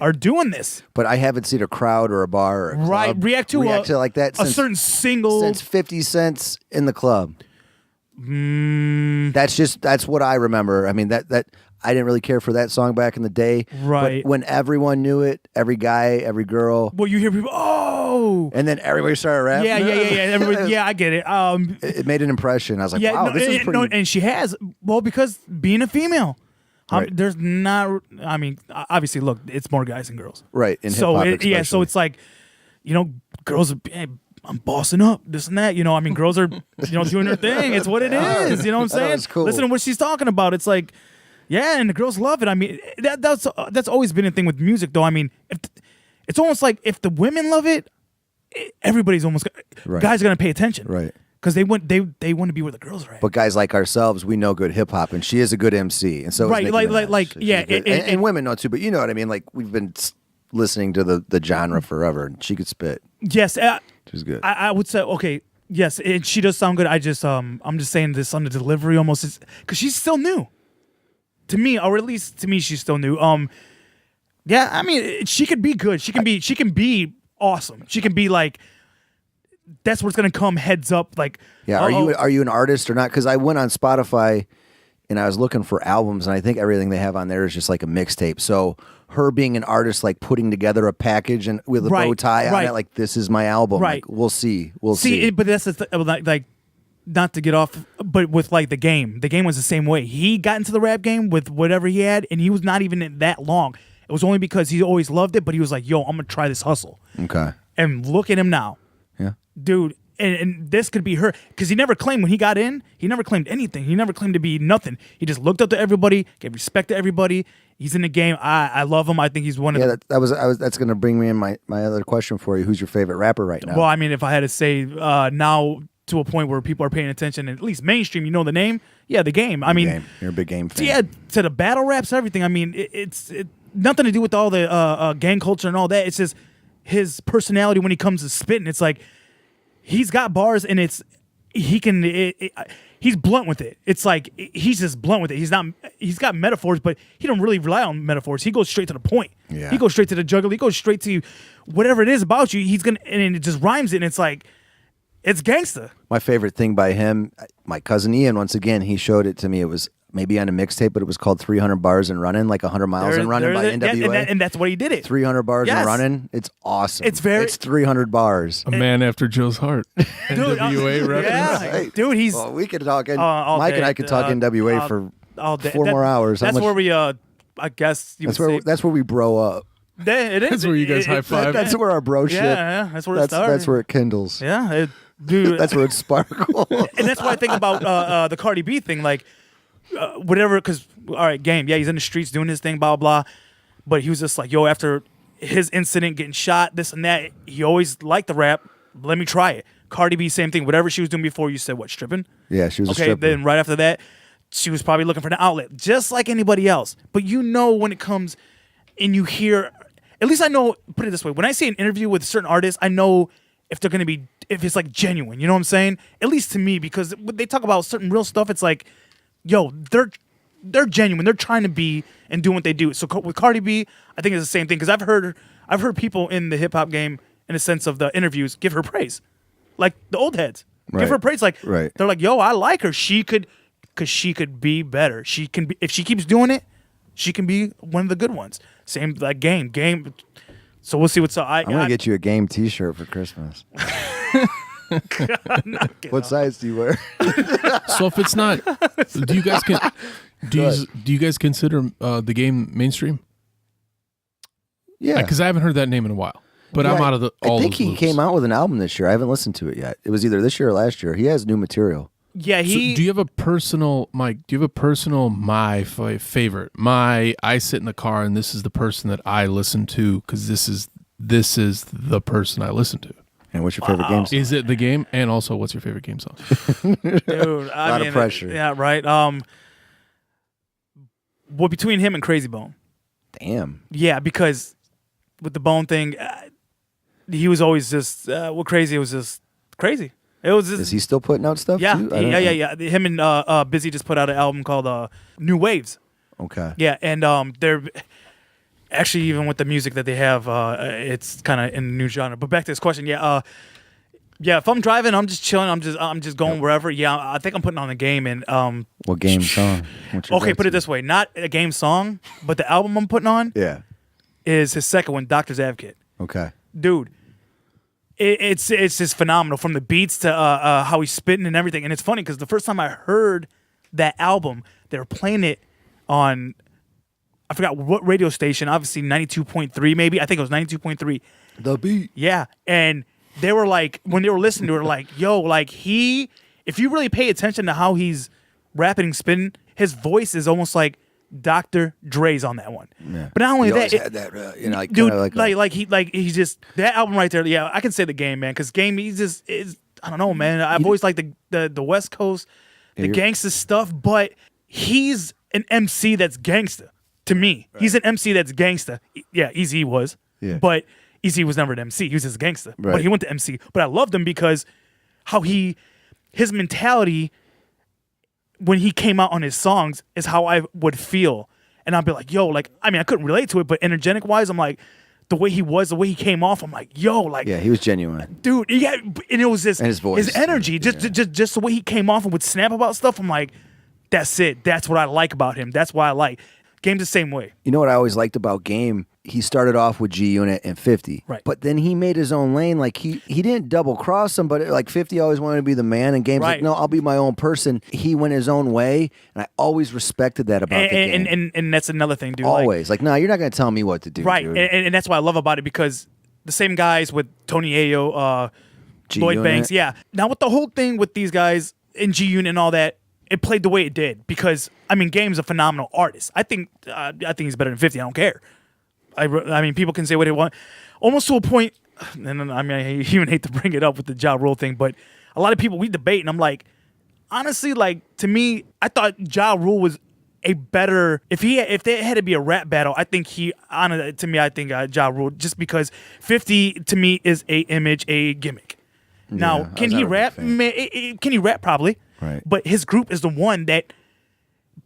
are doing this. But I haven't seen a crowd or a bar or a club react to like that a certain single since 50 Cents in the club. That's what I remember. I mean that I didn't really care for that song back in the day. Right. But when everyone knew it, every guy, every girl. Well, you hear people, and then everybody started rapping. Yeah. Everybody, I get it. It made an impression. I was like, wow, this is pretty. No, and she has, because being a female, there's not. I mean, obviously, look, it's more guys than girls. Right. In so hip-hop so it's like, girls are. Hey, I'm bossing up, this and that. I mean, girls are, doing their thing. It's what it is. You know what I'm saying? Cool. Listen to what she's talking about. It's like, yeah, and the girls love it. I mean, that's always been a thing with music, though. I mean, it's almost like if the women love it, everybody's almost guys are gonna pay attention, right? because they want to be where the girls are at. But guys like ourselves, we know good hip hop, and she is a good MC, and so Right, is Nicki like- Minaj. like, She's yeah, good. And women know too. But you know what I mean? Like we've been listening to the genre forever, and she could spit. Yes, She's good. I would say okay. Yes, she does sound good. I'm just saying this on the delivery almost because she's still new to me, or at least to me, she's still new. Yeah, I mean, she could be good. She can be awesome. She can be like, that's what's gonna come heads up. Like, Yeah, are you an artist or not? Because I went on Spotify and I was looking for albums, and I think everything they have on there is just like a mixtape. So her being an artist, like putting together a package and with a bow tie on it, like this is my album. Right. Like, we'll see. We'll see. But that's like not to get off, but with like the game was the same way. He got into the rap game with whatever he had, and he was not even in that long. It was only because he always loved it, but he was like, "Yo, I'm gonna try this hustle." Okay. And look at him now. Yeah. Dude, and this could be her, because he never claimed when he got in, he never claimed anything. He never claimed to be nothing. He just looked up to everybody, gave respect to everybody. He's in the game. I love him. I think he's one of the... That's going to bring me in my other question for you. Who's your favorite rapper right now? Well, I mean, if I had to say now to a point where people are paying attention, and at least mainstream, you know the name? Yeah, the game. I mean... You're a big game fan. Yeah, to the battle raps, everything. I mean, it's nothing to do with all the gang culture and all that. It's just his personality when he comes to spitting. It's like... He's got bars, and he's blunt with it. It's like he's just blunt with it. He's got metaphors, but he don't really rely on metaphors. He goes straight to the point. Yeah. He goes straight to the jugular. He goes straight to whatever it is about you. And it just rhymes it, and it's like, it's gangster. My favorite thing by him, my cousin Ian, once again, he showed it to me. It was maybe on a mixtape, but it was called 300 Bars and Running, like 100 Miles and Running by NWA. And that's what he did it. 300 bars Yes. and running. It's awesome. It's 300 bars. A man after Joe's heart. NWA reference. Yeah, Right. dude, he's Well, we could talk. all Mike day. and I could talk NWA for all day. 4 more hours. How That's much- where we, I guess you That's would where say. that's where we bro up. It is. That's where you guys high five. That's where our bro ship. Yeah, that's where it started. That's where it kindles. Yeah, dude. That's where it sparkles. And that's what I think about the Cardi B thing. Like, whatever, because, all right, game. Yeah, he's in the streets doing his thing, blah, blah, blah. But he was just like, yo, after his incident, getting shot, this and that, he always liked the rap. Let me try it. Cardi B, same thing. Whatever she was doing before, you said, what, stripping? Yeah, she was a Okay, stripper. then right after that, she was probably looking for an outlet, just like anybody else. But you know when it comes and you hear, at least I know, put it this way, when I see an interview with certain artists, I know if they're going to be, if it's like genuine, you know what I'm saying? At least to me, because when they talk about certain real stuff, it's like, yo, they're genuine. They're trying to be and do what they do. So with Cardi B, I think it's the same thing, because I've heard people in the hip hop game, in the sense of the interviews, give her praise, like the old heads. Right. Give her praise, like Right. they're like, yo, I like her. She could be better. She can be, if she keeps doing it, she can be one of the good ones. Same like game. So we'll see what's up. I'm gonna get you a game T-shirt for Christmas. What size do you wear? So if it's not, do you guys consider the game mainstream? Yeah, Because I haven't heard that name in a while. But Yeah, I'm out of the. I think he came out with an album this year. I haven't listened to it yet. It was either this year or last year. He has new material. Yeah, So do you have a personal, Mike? Do you have a personal favorite? I sit in the car and this is the person that I listen to because this is the person I listen to. And what's your favorite game song? Is it the game? And also, what's your favorite game song? dude. A lot of pressure. Yeah, right. Well, between him and Crazy Bone. Damn. Yeah, because with the Bone thing, he was always just Crazy. It was just crazy. It was just Is he still putting out stuff? yeah, too? I don't know. yeah. Him and Busy just put out an album called New Waves. Okay. Yeah, and they're actually, even with the music that they have, it's kind of in a new genre. But back to this question, yeah. If I'm driving, I'm just chilling. I'm just going wherever. Yeah, I think I'm putting on a game and What game song? What's your okay, put it go-to? this way, not a game song, but the album I'm putting on Yeah. is his second one, Doctor's Advocate. Okay. Dude, it's just phenomenal, from the beats to how he's spitting and everything. And it's funny because the first time I heard that album, they were playing it on, I forgot what radio station, obviously 92.3 maybe. I think it was 92.3. The beat. Yeah, and they were like, when they were listening to it, like, yo, like if you really pay attention to how he's rapping and spitting, his voice is almost like Dr. Dre's on that one. Yeah. But not only He that, always had that, like, dude, kinda he's just that album right there. Yeah, I can say the game, man, because game, he's just is. I don't know, man. I've always liked the West Coast, the gangster stuff, but he's an MC that's gangster to me. Right. He's an MC that's gangster. Yeah, Eazy was, but Eazy was never an MC. He was just a gangster, but he went to MC. But I loved him because his mentality when he came out on his songs is how I would feel, and I'd be like, yo, like I mean, I couldn't relate to it, but energetic wise, I'm like. The way he was, the way he came off, I'm like, yo, like, yeah, he was genuine, dude. Yeah, and it was just and his voice, his energy, just the way he came off and would snap about stuff. I'm like, that's it. That's what I like about him. That's why I like. Game's the same way. You know what I always liked about Game? He started off with G Unit and 50. Right. But then he made his own lane. Like he didn't double cross him, but like 50 always wanted to be the man, and Game's like, no, I'll be my own person. He went his own way, and I always respected that about the Game. And that's another thing, dude. Always. Like, no, you're not going to tell me what to do. Right. Dude. And that's what I love about it, because the same guys with Tony Ayo, Lloyd Banks. Yeah. Now with the whole thing with these guys in G Unit and all that, it played the way it did, because I mean, Game's a phenomenal artist. I think he's better than 50. I don't care. I mean, people can say what they want, almost to a point. And I mean, I even hate to bring it up with the Ja Rule thing, but a lot of people we debate, and I'm like, honestly, like to me, I thought Ja Rule was a better. If there had to be a rap battle, I think I think Ja Rule, just because 50 to me is a image, a gimmick. Now, can he rap? Can he rap? Probably. Right. But his group is the one that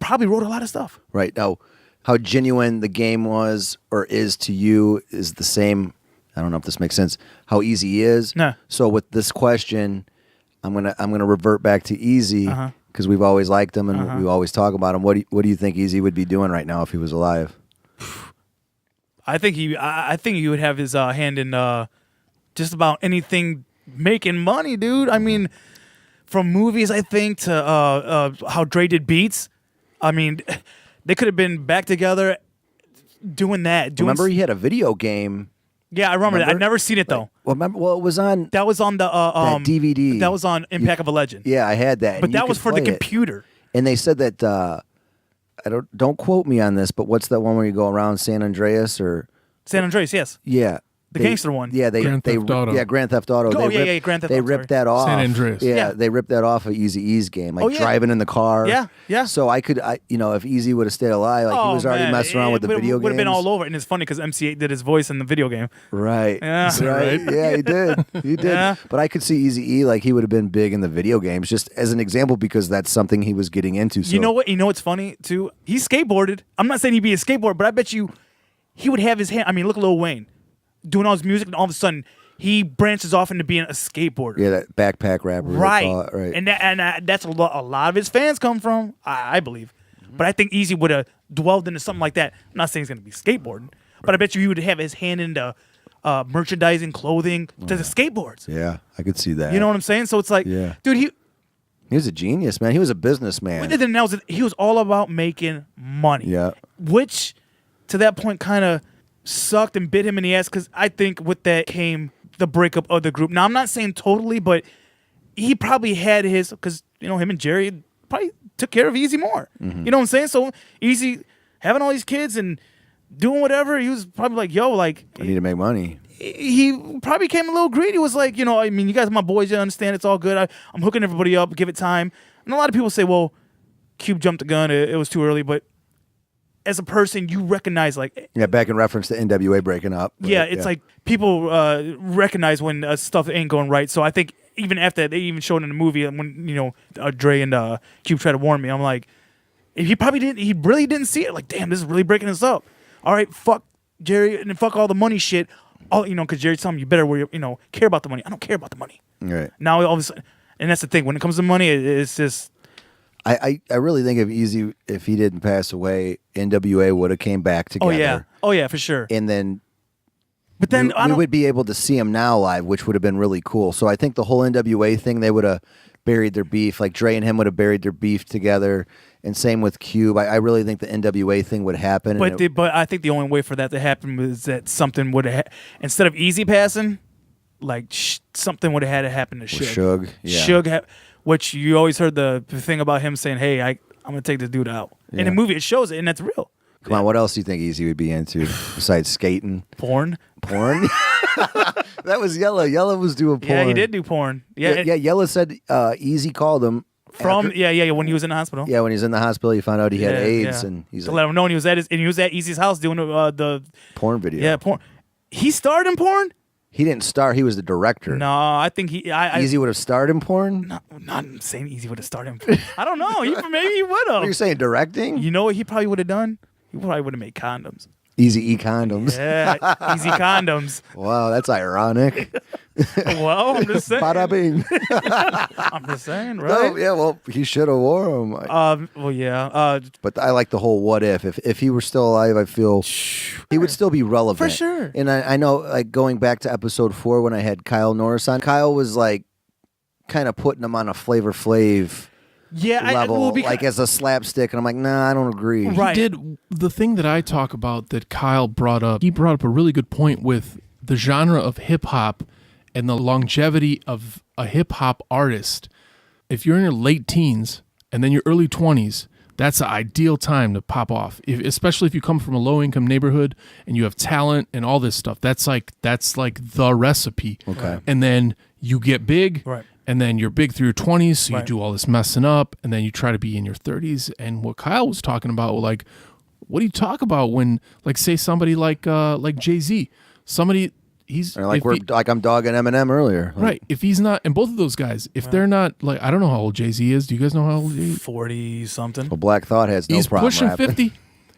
probably wrote a lot of stuff. Right. Now, how genuine the Game was or is to you is the same. I don't know if this makes sense. How Eazy is. Nah. So with this question, I'm gonna revert back to Eazy, because we've always liked him and we always talk about him. What do you think Eazy would be doing right now if he was alive? I think he would have his hand in just about anything making money, dude. I mean, from movies, I think, to how Dre did beats. I mean, they could have been back together doing that. Remember, he had a video game. Yeah, I remember that. I've never seen it though. Well, remember, it was on. That was on the that DVD. That was on Impact of a Legend. Yeah, I had that. But that was for the computer. And they said that don't quote me on this, but what's that one where you go around San Andreas or San Andreas? Yes. Yeah. The gangster one. Yeah, Grand Theft Auto. Yeah, Grand Theft Auto. Oh, yeah, Grand Theft Auto. They ripped that off. San Andreas. Yeah, they ripped that off of Eazy-E's game, like driving in the car. Yeah, yeah. So if Eazy would have stayed alive, like he was already messing around with the video games. Would have been all over, and it's funny because MC8 did his voice in the video game. Right. Yeah. Right. Yeah, he did. He did. Yeah. But I could see Eazy-E, like he would have been big in the video games, just as an example, because that's something he was getting into. So. You know what? You know what's funny too? He skateboarded. I'm not saying he'd be a skateboarder, but I bet you he would have his hand. I mean, look at Lil Wayne doing all his music, and all of a sudden he branches off into being a skateboarder. Yeah, that backpack rapper. Right. Right. And that's a lot of his fans come from, I believe. But I think Eazy would have dwelled into something like that. I'm not saying he's going to be skateboarding, but I bet you he would have his hand into merchandising, clothing, to the skateboards. Yeah, I could see that. You know what I'm saying? So it's like, dude, he was a genius, man. He was a businessman. He was all about making money. Yeah. Which, to that point, kind of sucked and bit him in the ass, because I think with that came the breakup of the group. Now, I'm not saying totally, but he probably had his, because, him and Jerry probably took care of Eazy more. You know what I'm saying? So Eazy having all these kids and doing whatever, he was probably like, yo, like, I need to make money. He probably became a little greedy. He was like, I mean, you guys are my boys, you understand, it's all good. I'm hooking everybody up, give it time. And a lot of people say, well, Cube jumped the gun, it was too early, but as a person, you recognize, like... Yeah, back in reference to NWA breaking up. Right? Yeah, it's like people recognize when stuff ain't going right. So I think even after that, they even showed in the movie when, Dre and Cube tried to warn me. I'm like, he really didn't see it. Like, damn, this is really breaking us up. All right, fuck Jerry and fuck all the money shit. Because Jerry's telling me you better care about the money. I don't care about the money. Right. Now, all of a sudden, and that's the thing. When it comes to money, it's just... I really think if he didn't pass away, NWA would have came back together. Oh yeah, for sure. And then, but then we would be able to see him now live, which would have been really cool. So I think the whole NWA thing, they would have buried their beef. Like Dre and him would have buried their beef together, and same with Cube. I really think the NWA thing would happen. But I think the only way for that to happen was that something would have instead of Eazy passing, like something would have had to happen to Suge. Suge, which you always heard the thing about him saying, "Hey, I'm gonna take this dude out." In the movie, it shows it, and that's real. Come on, what else do you think Easy would be into besides skating? Porn. Porn? That was Yella. Yella was doing porn. Yeah, he did do porn. Yeah, Yeah, Yella said Easy called him. from after- yeah, when he was in the hospital. Yeah, when he was in the hospital, he found out he had Yeah, AIDS, yeah. and he's to like, let him know, and he was at Easy's house doing the porn video. yeah porn. He starred in porn. He didn't star. He was the director. No, I think Easy would have starred in porn? Not saying Easy would have starred in porn. I don't know. Maybe he would What are you have. saying, directing? You know what he probably would have done? He probably would have made condoms. Easy E condoms. Yeah, Easy condoms. Wow, that's ironic. Well, I'm just saying. Bada bing. I'm just saying, No, right? yeah, well, he should have wore them. Well, yeah. But I like the whole what if. If he were still alive, I feel he would still be relevant. For sure. And I know, like, going back to episode 4 when I had Kyle Norris on, Kyle was, like, kind of putting him on a Flavor Flav Yeah, level, because, like, as a slapstick. And I'm like, nah, I don't agree. Right. He did the thing that I talk about that Kyle brought up. He brought up a really good point with the genre of hip hop and the longevity of a hip hop artist. If you're in your late teens and then your early 20s, that's the ideal time to pop off. Especially if you come from a low income neighborhood and you have talent and all this stuff. That's like the recipe. Okay. And then you get big. Right. And then you're big through your 20s, so you Right. do all this messing up, and then you try to be in your 30s. And what Kyle was talking about, like, what do you talk about when, like, say somebody like Jay-Z, somebody he's Or like if I'm dogging Eminem earlier. Like, right. If he's not, and both of those guys, if they're not, like, I don't know how old Jay-Z is. Do you guys know how old he is? 40 something. well, Black Thought has no He's problem pushing rapping. 50. He's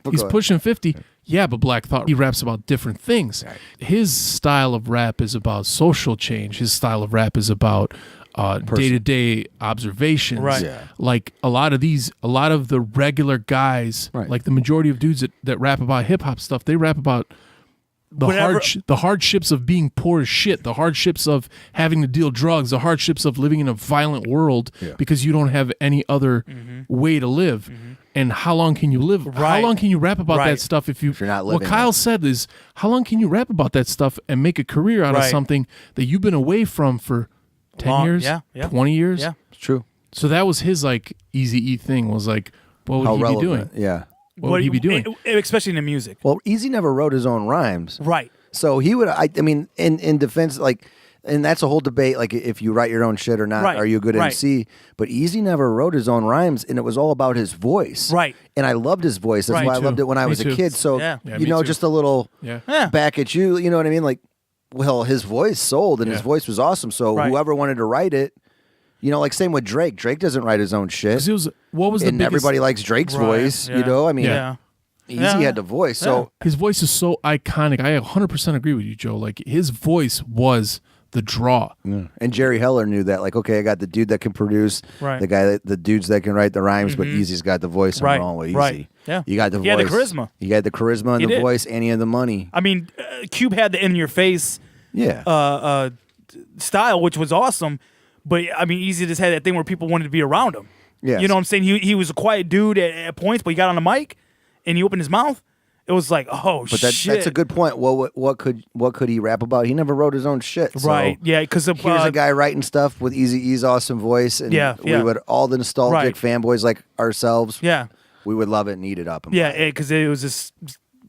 Go ahead. pushing 50. Yeah, but Black Thought, he raps about different things. His style of rap is about social change. His style of rap is about day-to-day observations. Right. Yeah. Like a lot of the regular guys, Right. like the majority of dudes that rap about hip-hop stuff, they rap about Whatever- the hardships of being poor as shit, the hardships of having to deal drugs, the hardships of living in a violent world Yeah. because you don't have any other way to live. And how long can you live? How Right. long can you rap about Right. that stuff if you're not What living Kyle it. said is, how long can you rap about that stuff and make a career out of Right. something that you've been away from for 10 Long- years, yeah, yeah. 20 years? Yeah. It's true. So that was his like Easy E thing, was like, what would How he relevant. be doing? Yeah. What would he be doing? Especially in the music. Well, Easy never wrote his own rhymes. Right. So he would, I mean, in defense, like, and that's a whole debate, like, if you write your own shit or not, Right, are you a good right. MC? But Easy never wrote his own rhymes, and it was all about his voice. Right. And I loved his voice. That's Right. why I Me loved too. it when I Me was too. a kid. So, Yeah. Yeah, you me know, too. just a little Yeah. Yeah. back at you, you know what I mean? Like, well, his voice sold, and his Yeah. voice was awesome. So Right. whoever wanted to write it, you know, like, same with Drake. Drake doesn't write his own shit. 'Cause it was, what was the And biggest, everybody likes Drake's Right, voice, you yeah. know? I mean, Yeah. Easy Yeah. had the voice. So, his voice is so iconic. I 100% agree with you, Joe. Like, his voice was the draw. and Jerry Heller knew that. Like, okay, I got the dude that can produce, Right. the dudes that can write the rhymes, but Easy's got the voice. I'm Right, rolling with Easy. right. Yeah. You got the He voice. had the charisma. You had the charisma and He the did. voice, and he had the money. I mean, Cube had the in your face Yeah. style, which was awesome. But I mean, Easy just had that thing where people wanted to be around him. Yes. You know what I'm saying? He was a quiet dude at points, but he got on the mic and he opened his mouth. It was like, oh but shit. that's a good point. What could he rap about? He never wrote his own shit. So Right. Yeah. Because here's a guy writing stuff with Eazy-E's awesome voice, and Yeah, yeah. we would, all the nostalgic Right. fanboys like ourselves, Yeah. we would love it and eat it up. And Yeah. buy it. Because it was just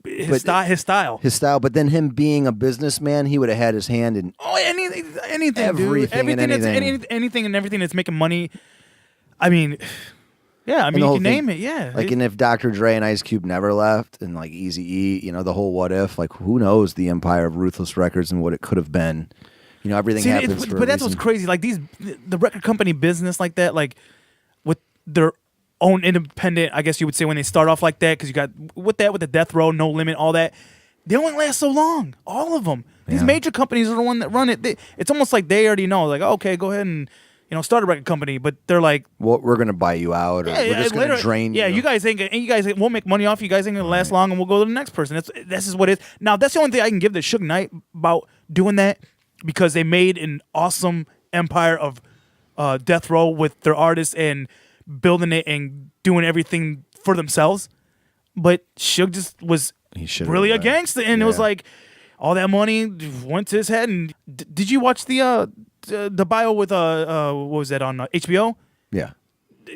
his But- style. His style. His style, but then him being a businessman, he would have had his hand in Oh, anything, dude. Everything and That's, anything. anything and everything that's making money. I mean, yeah. I mean, the you whole can thing. name it. Yeah. Like, and if Dr. Dre and Ice Cube never left, and like Eazy-E, you know, the whole what if, like, who knows the empire of Ruthless Records and what it could have been. You know, everything See, happens for but a that's what's reason. crazy. Like the record company business like that, like with their own independent, I guess you would say, when they start off like that, because you got with the Death Row, No Limit, all that. They only last so long. All of them. These Yeah. major companies are the one that run it. It's almost like they already know. Like, okay, go ahead and start a record company. But they're like, Well, we're gonna buy you out, or we're just gonna literally- drain you. Yeah, you guys won't make money off. You guys ain't gonna last long, and we'll go to the next person. This is what it is. Now, that's the only thing I can give the Suge Knight about doing that, because they made an awesome empire of Death Row with their artists and building it and doing everything for themselves. But Suge just was He should've really a went. gangster, and it was Yeah. like all that money went to his head. And did you watch the bio with what was that on HBO? Yeah.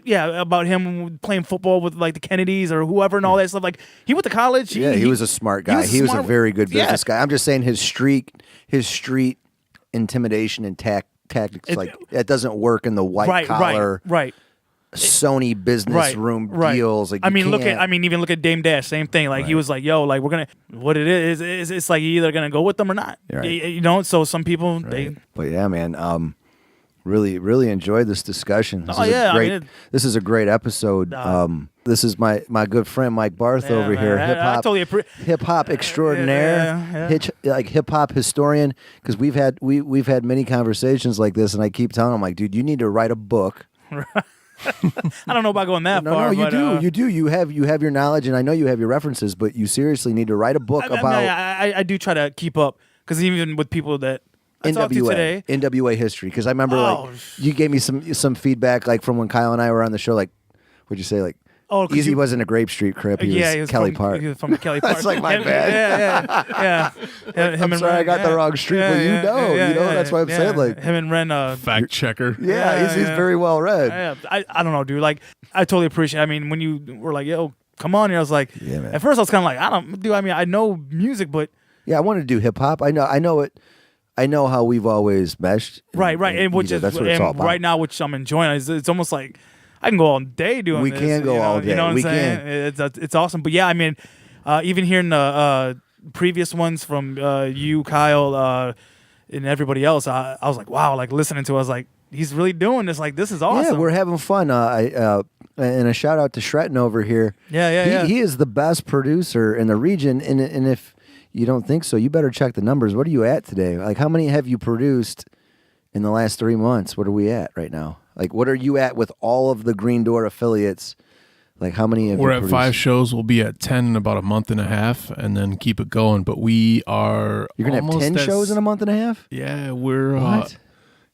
about him playing football with like the Kennedys or whoever and all that stuff. Like he went to college. He was a smart guy. He was a very good business guy. I'm just saying his street intimidation and tactics like that doesn't work in the white collar Sony business room deals. Like even look at Dame Dash, same thing. Like he was like, "Yo, like we're gonna." What it is it's like you either gonna go with them or not. Right. You know. So some people But yeah, man. Really enjoyed this discussion. This is a great episode. This is my good friend Mike Barth over here, hip hop extraordinaire, hip hop historian. Because we've had many conversations like this, and I keep telling him like, dude, you need to write a book. I don't know about going that far. No, you do. You have your knowledge, and I know you have your references, but you seriously need to write a book about. I do try to keep up because even with people that I talked to today, NWA history. Because I remember like you gave me some feedback like from when Kyle and I were on the show. Like, what'd you say? Like, Easy wasn't a Grape Street Crip. He was Kelly Park. He was from Kelly Park. That's like my bad. Yeah. I'm sorry, I got the wrong street, but you know, that's why I'm saying like him and Ren. Fact checker. Yeah, he's very well read. I don't know, dude. Like, I totally appreciate. I mean, when you were like, "Yo, come on," here, I was like, yeah, man. At first, I was kind of like, I don't do. I mean, I know music, but yeah, I wanted to do hip hop. I know it. I know how we've always meshed. Right, and which is that's what it's all about. Right now, which I'm enjoying. It's almost like I can go all day doing this. We can go all day. You know what I'm saying? It's awesome. But yeah, I mean, even hearing the previous ones from you, Kyle, and everybody else, I was like, wow, like listening to it, I was like, he's really doing this. Like, this is awesome. Yeah, we're having fun. And a shout out to Shretton over here. Yeah. He is the best producer in the region. And if you don't think so, you better check the numbers. What are you at today? Like, how many have you produced in the last 3 months? What are we at right now? Like, what are you at with all of the Green Door affiliates? Like, how many have We're you at produced? 5 shows. We'll be at 10 in about a month and a half, and then keep it going. But we are You're going to have 10 shows in a month and a half? Yeah, we're... What?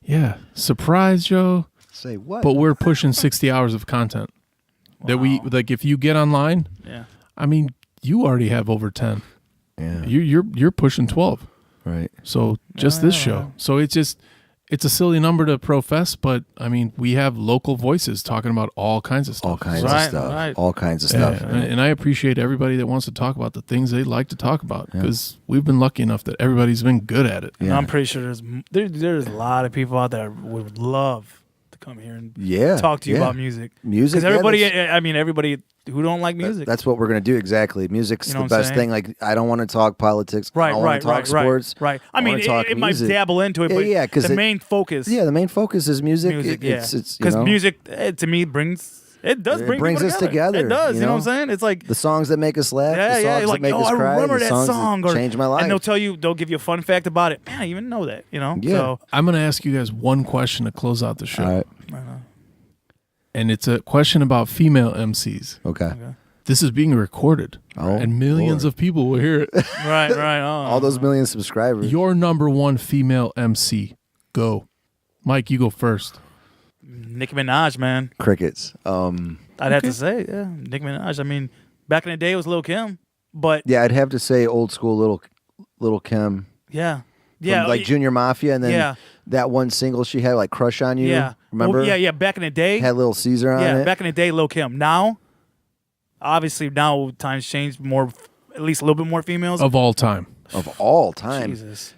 Yeah. Surprise, Joe. Say what? But we're pushing 60 hours of content. That we... Like, if you get online, I mean, you already have over 10. Yeah. You're pushing 12. Right. So just this show. So it's a silly number to profess, but I mean, we have local voices talking about all kinds of stuff. All kinds of stuff. All kinds of stuff. And I appreciate everybody that wants to talk about the things they like to talk about because we've been lucky enough that everybody's been good at it. Yeah. I'm pretty sure there's a lot of people out there would love to come here and talk to you about music. Music. Because everybody who don't like music. That's what we're going to do exactly. Music's the best thing. Like, I don't want to talk politics. I don't want to talk sports. Right. I mean, it might dabble into it, but the main focus. Yeah, the main focus is music. Because music, to me, brings us together. It does. You know what I'm saying? It's like the songs that make us laugh. The songs like, that make us cry. I remember the that songs song. That changed my life. And they'll give you a fun fact about it. Man, I even know that. You know? Yeah. So, I'm going to ask you guys one question to close out the show. All right. And it's a question about female MCs. Okay. This is being recorded, and millions Lord. of people will hear it. right. All those million subscribers. Your number one female MC. Go. Mike, you go first. Nicki Minaj, man. Crickets. I'd have to say, Nicki Minaj. I mean, back in the day, it was Lil' Kim, but yeah, I'd have to say old school Little Kim. Yeah. From, like Junior Mafia, and then that one single she had, like Crush on You. Yeah. Remember? Well, back in the day. Had Little Caesar on it. Yeah, back in the day, Lil' Kim. Now, obviously, times changed, more, at least a little bit more females. Of all time. Of all time. Jesus.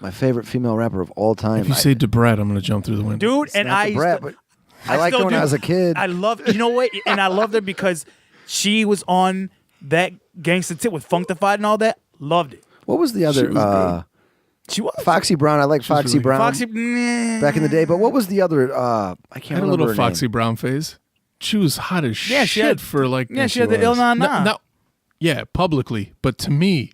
My favorite female rapper of all time. If you say Debrat, I'm going to jump through the window. Dude, and I liked her when I was a kid. I love, you know what? And I loved her because she was on that Gangsta Tip with Funkdafied and all that. Loved it. What was the other? She was Foxy Brown. I like Foxy Brown. Back in the day. But what was the other? I can't remember. Had a little her Foxy name. She was hot as shit for like. Yeah, she had the Il Na Na. Yeah, publicly. But to me,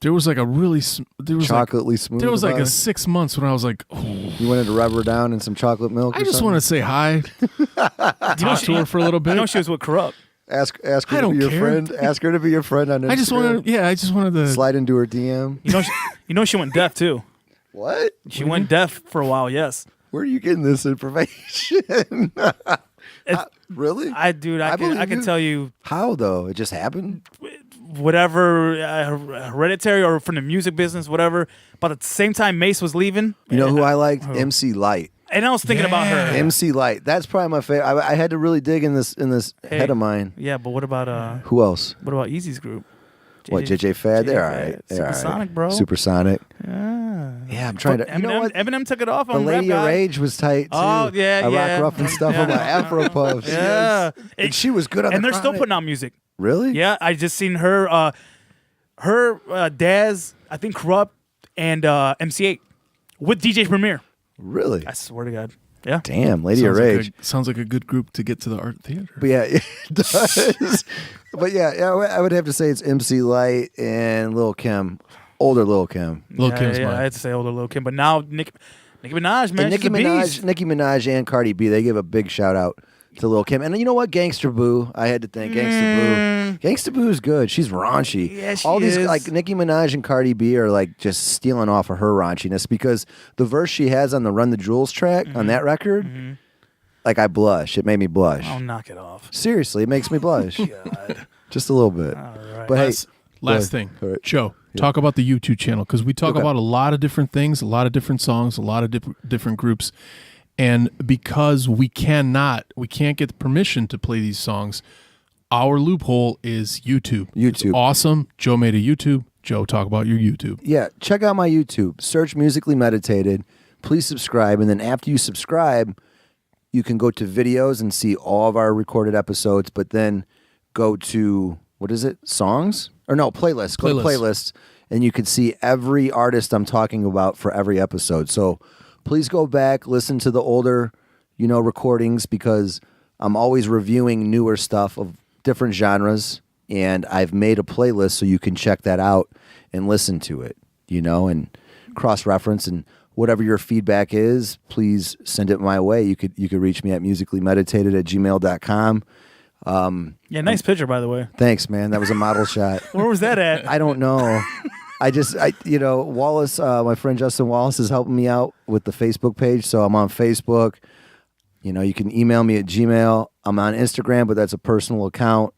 there was like a really chocolately smooth. There was like a 6 months when I was like, oh. You wanted to rub her down in some chocolate milk. I just want to say hi. Talk to her for a little bit. I know she was with Corrupt. Ask her to be your friend. Ask her to be your friend on Instagram. I just wanted to slide into her DM. You know she went deaf too. What? She went deaf for a while. Yes. Where are you getting this information? Really? I can tell you. How though? It just happened. Whatever, hereditary or from the music business, whatever. But at the same time, Mace was leaving. You know who I liked? MC Light. And I was thinking about her. MC Light. That's probably my favorite. I had to really dig in this Hey. head of mine. Yeah, but what about Who else? what about Easy's group? What, JJ Fad? They're all Fad. right. They're all right. Supersonic, bro. Supersonic. Yeah. Yeah, I'm trying to. You know what? Eminem took it off The on Lady Rap of God. Rage was tight too. Oh, yeah, I yeah. rock rough and stuff on my Afro puffs. Yeah. And she was good on And the they're still Chronic. putting out music. Really? Yeah, I just seen her, Daz, I think Corrupt, and MC8 with DJ Premier. Really? I swear to God. Yeah. Damn, Lady of Rage. Sounds like a good group to get to the art theater. But yeah, it does. But yeah, I would have to say it's MC Light and Lil Kim, older Lil Kim. Lil Kim's I mine. had to say older Lil Kim, but now Nicki Minaj, man, And she's a beast. Nicki Minaj and Cardi B, they give a big shout out to Lil Kim. And you know what? Gangsta Boo. I had to think Gangsta Boo. Gangsta Boo is good. She's raunchy. Yeah, she All these is. like Nicki Minaj and Cardi B are like just stealing off of her raunchiness because the verse she has on the Run the Jewels track on that record, like I blush. It made me blush. Oh, knock it off. Seriously, it makes me blush. Just a little bit. All right. But Last hey, go ahead. thing, All right. Joe, talk about the YouTube channel because we talk Okay. about a lot of different things, a lot of different songs, a lot of different groups, and because we can't get the permission to play these songs. Our loophole is YouTube. YouTube. It's awesome. Joe made a YouTube. Joe, talk about your YouTube. Yeah, check out my YouTube. Search Musically Meditated. Please subscribe. And then after you subscribe, you can go to videos and see all of our recorded episodes, but then go to, what is it? Songs? Or no, playlists. Go to playlists, and you can see every artist I'm talking about for every episode. So please go back, listen to the older, recordings because I'm always reviewing newer stuff of different genres, and I've made a playlist so you can check that out and listen to it, and cross-reference, and whatever your feedback is, please send it my way. You could reach me at musicallymeditated@gmail.com. Yeah, nice picture, by the way. Thanks, man. That was a model shot. Where was that at? I don't know. Wallace, my friend Justin Wallace is helping me out with the Facebook page, so I'm on Facebook. You can email me at Gmail. I'm on Instagram, but that's a personal account.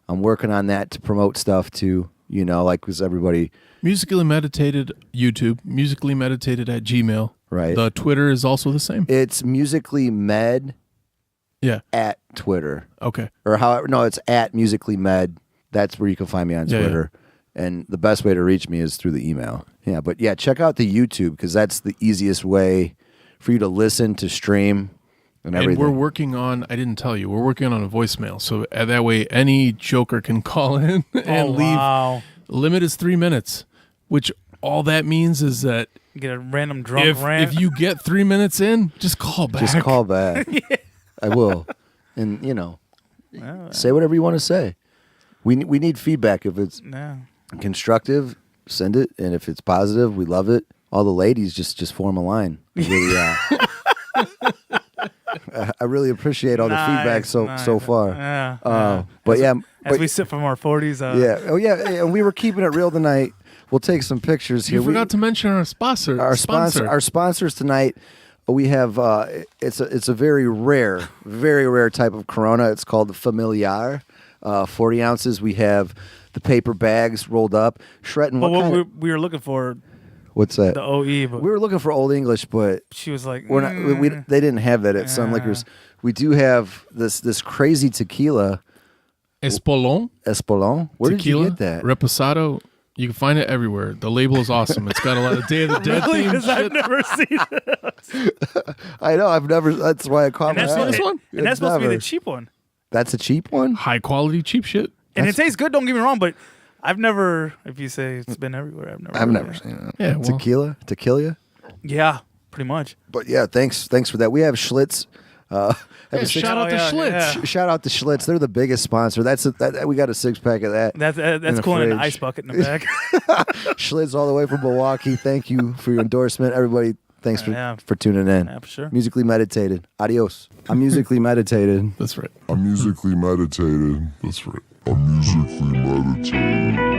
I'm working on that to promote stuff too, because everybody... Musically Meditated YouTube, Musically Meditated at Gmail. Right. The Twitter is also the same. It's Musically Med Yeah. at Twitter. Okay. Or however, no, it's at Musically Med. That's where you can find me on Yeah, Twitter. And the best way to reach me is through the email. Yeah, but yeah, check out the YouTube because that's the easiest way for you to listen, to stream, and everything. And we're working on, I didn't tell you, we're working on a voicemail. So that way any joker can call in and leave. Wow. Limit is 3 minutes, which all that means is that Get a random drunk rant. if you get 3 minutes in, just call back. Just call back. I will. And, say whatever you want to say. We need feedback. If it's Yeah. constructive, send it. And if it's positive, we love it. All the ladies just form a line. Really, I really appreciate all the feedback so far. Yeah. But yeah, As we sip from our 40s. yeah. Oh yeah, and we were keeping it real tonight. We'll take some pictures here. You forgot to mention our sponsor. Our sponsors tonight. We have it's a very rare type of Corona. It's called the Familiar, 40 ounces. We have the paper bags rolled up. Shredden. But what we were looking for, What's that? the OE, but We were looking for Old English, but she was like, we're not. They didn't have that at Sun Liquors. We do have this crazy tequila, Espolón. Espolón. Where Tequila, did you get that? Reposado. You can find it everywhere. The label is awesome. It's got a lot of Day of the Dead really? themed Because I've shit. never seen it. I know. I've never. That's why I caught And my that's, eye. one? and that's supposed to be Never. the cheap one. That's a cheap one. High quality, cheap shit. And it tastes good, don't get me wrong, but I've never, if you say it's been everywhere, I've never seen it. Yeah, well, Tequila. Yeah, pretty much. But yeah, thanks for that. We have Schlitz. yeah, have a shout out to yeah, Schlitz. yeah. Shout out to Schlitz. They're the biggest sponsor. We got a 6-pack of that. That's the cool in an fridge. ice bucket in the back. Schlitz all the way from Milwaukee. Thank you for your endorsement, everybody. Thanks Yeah. for tuning in. Yeah, for sure. Musically Meditated. Adios. I'm Musically Meditated. That's right. I'm musically meditated. That's right. I'm musically meditated.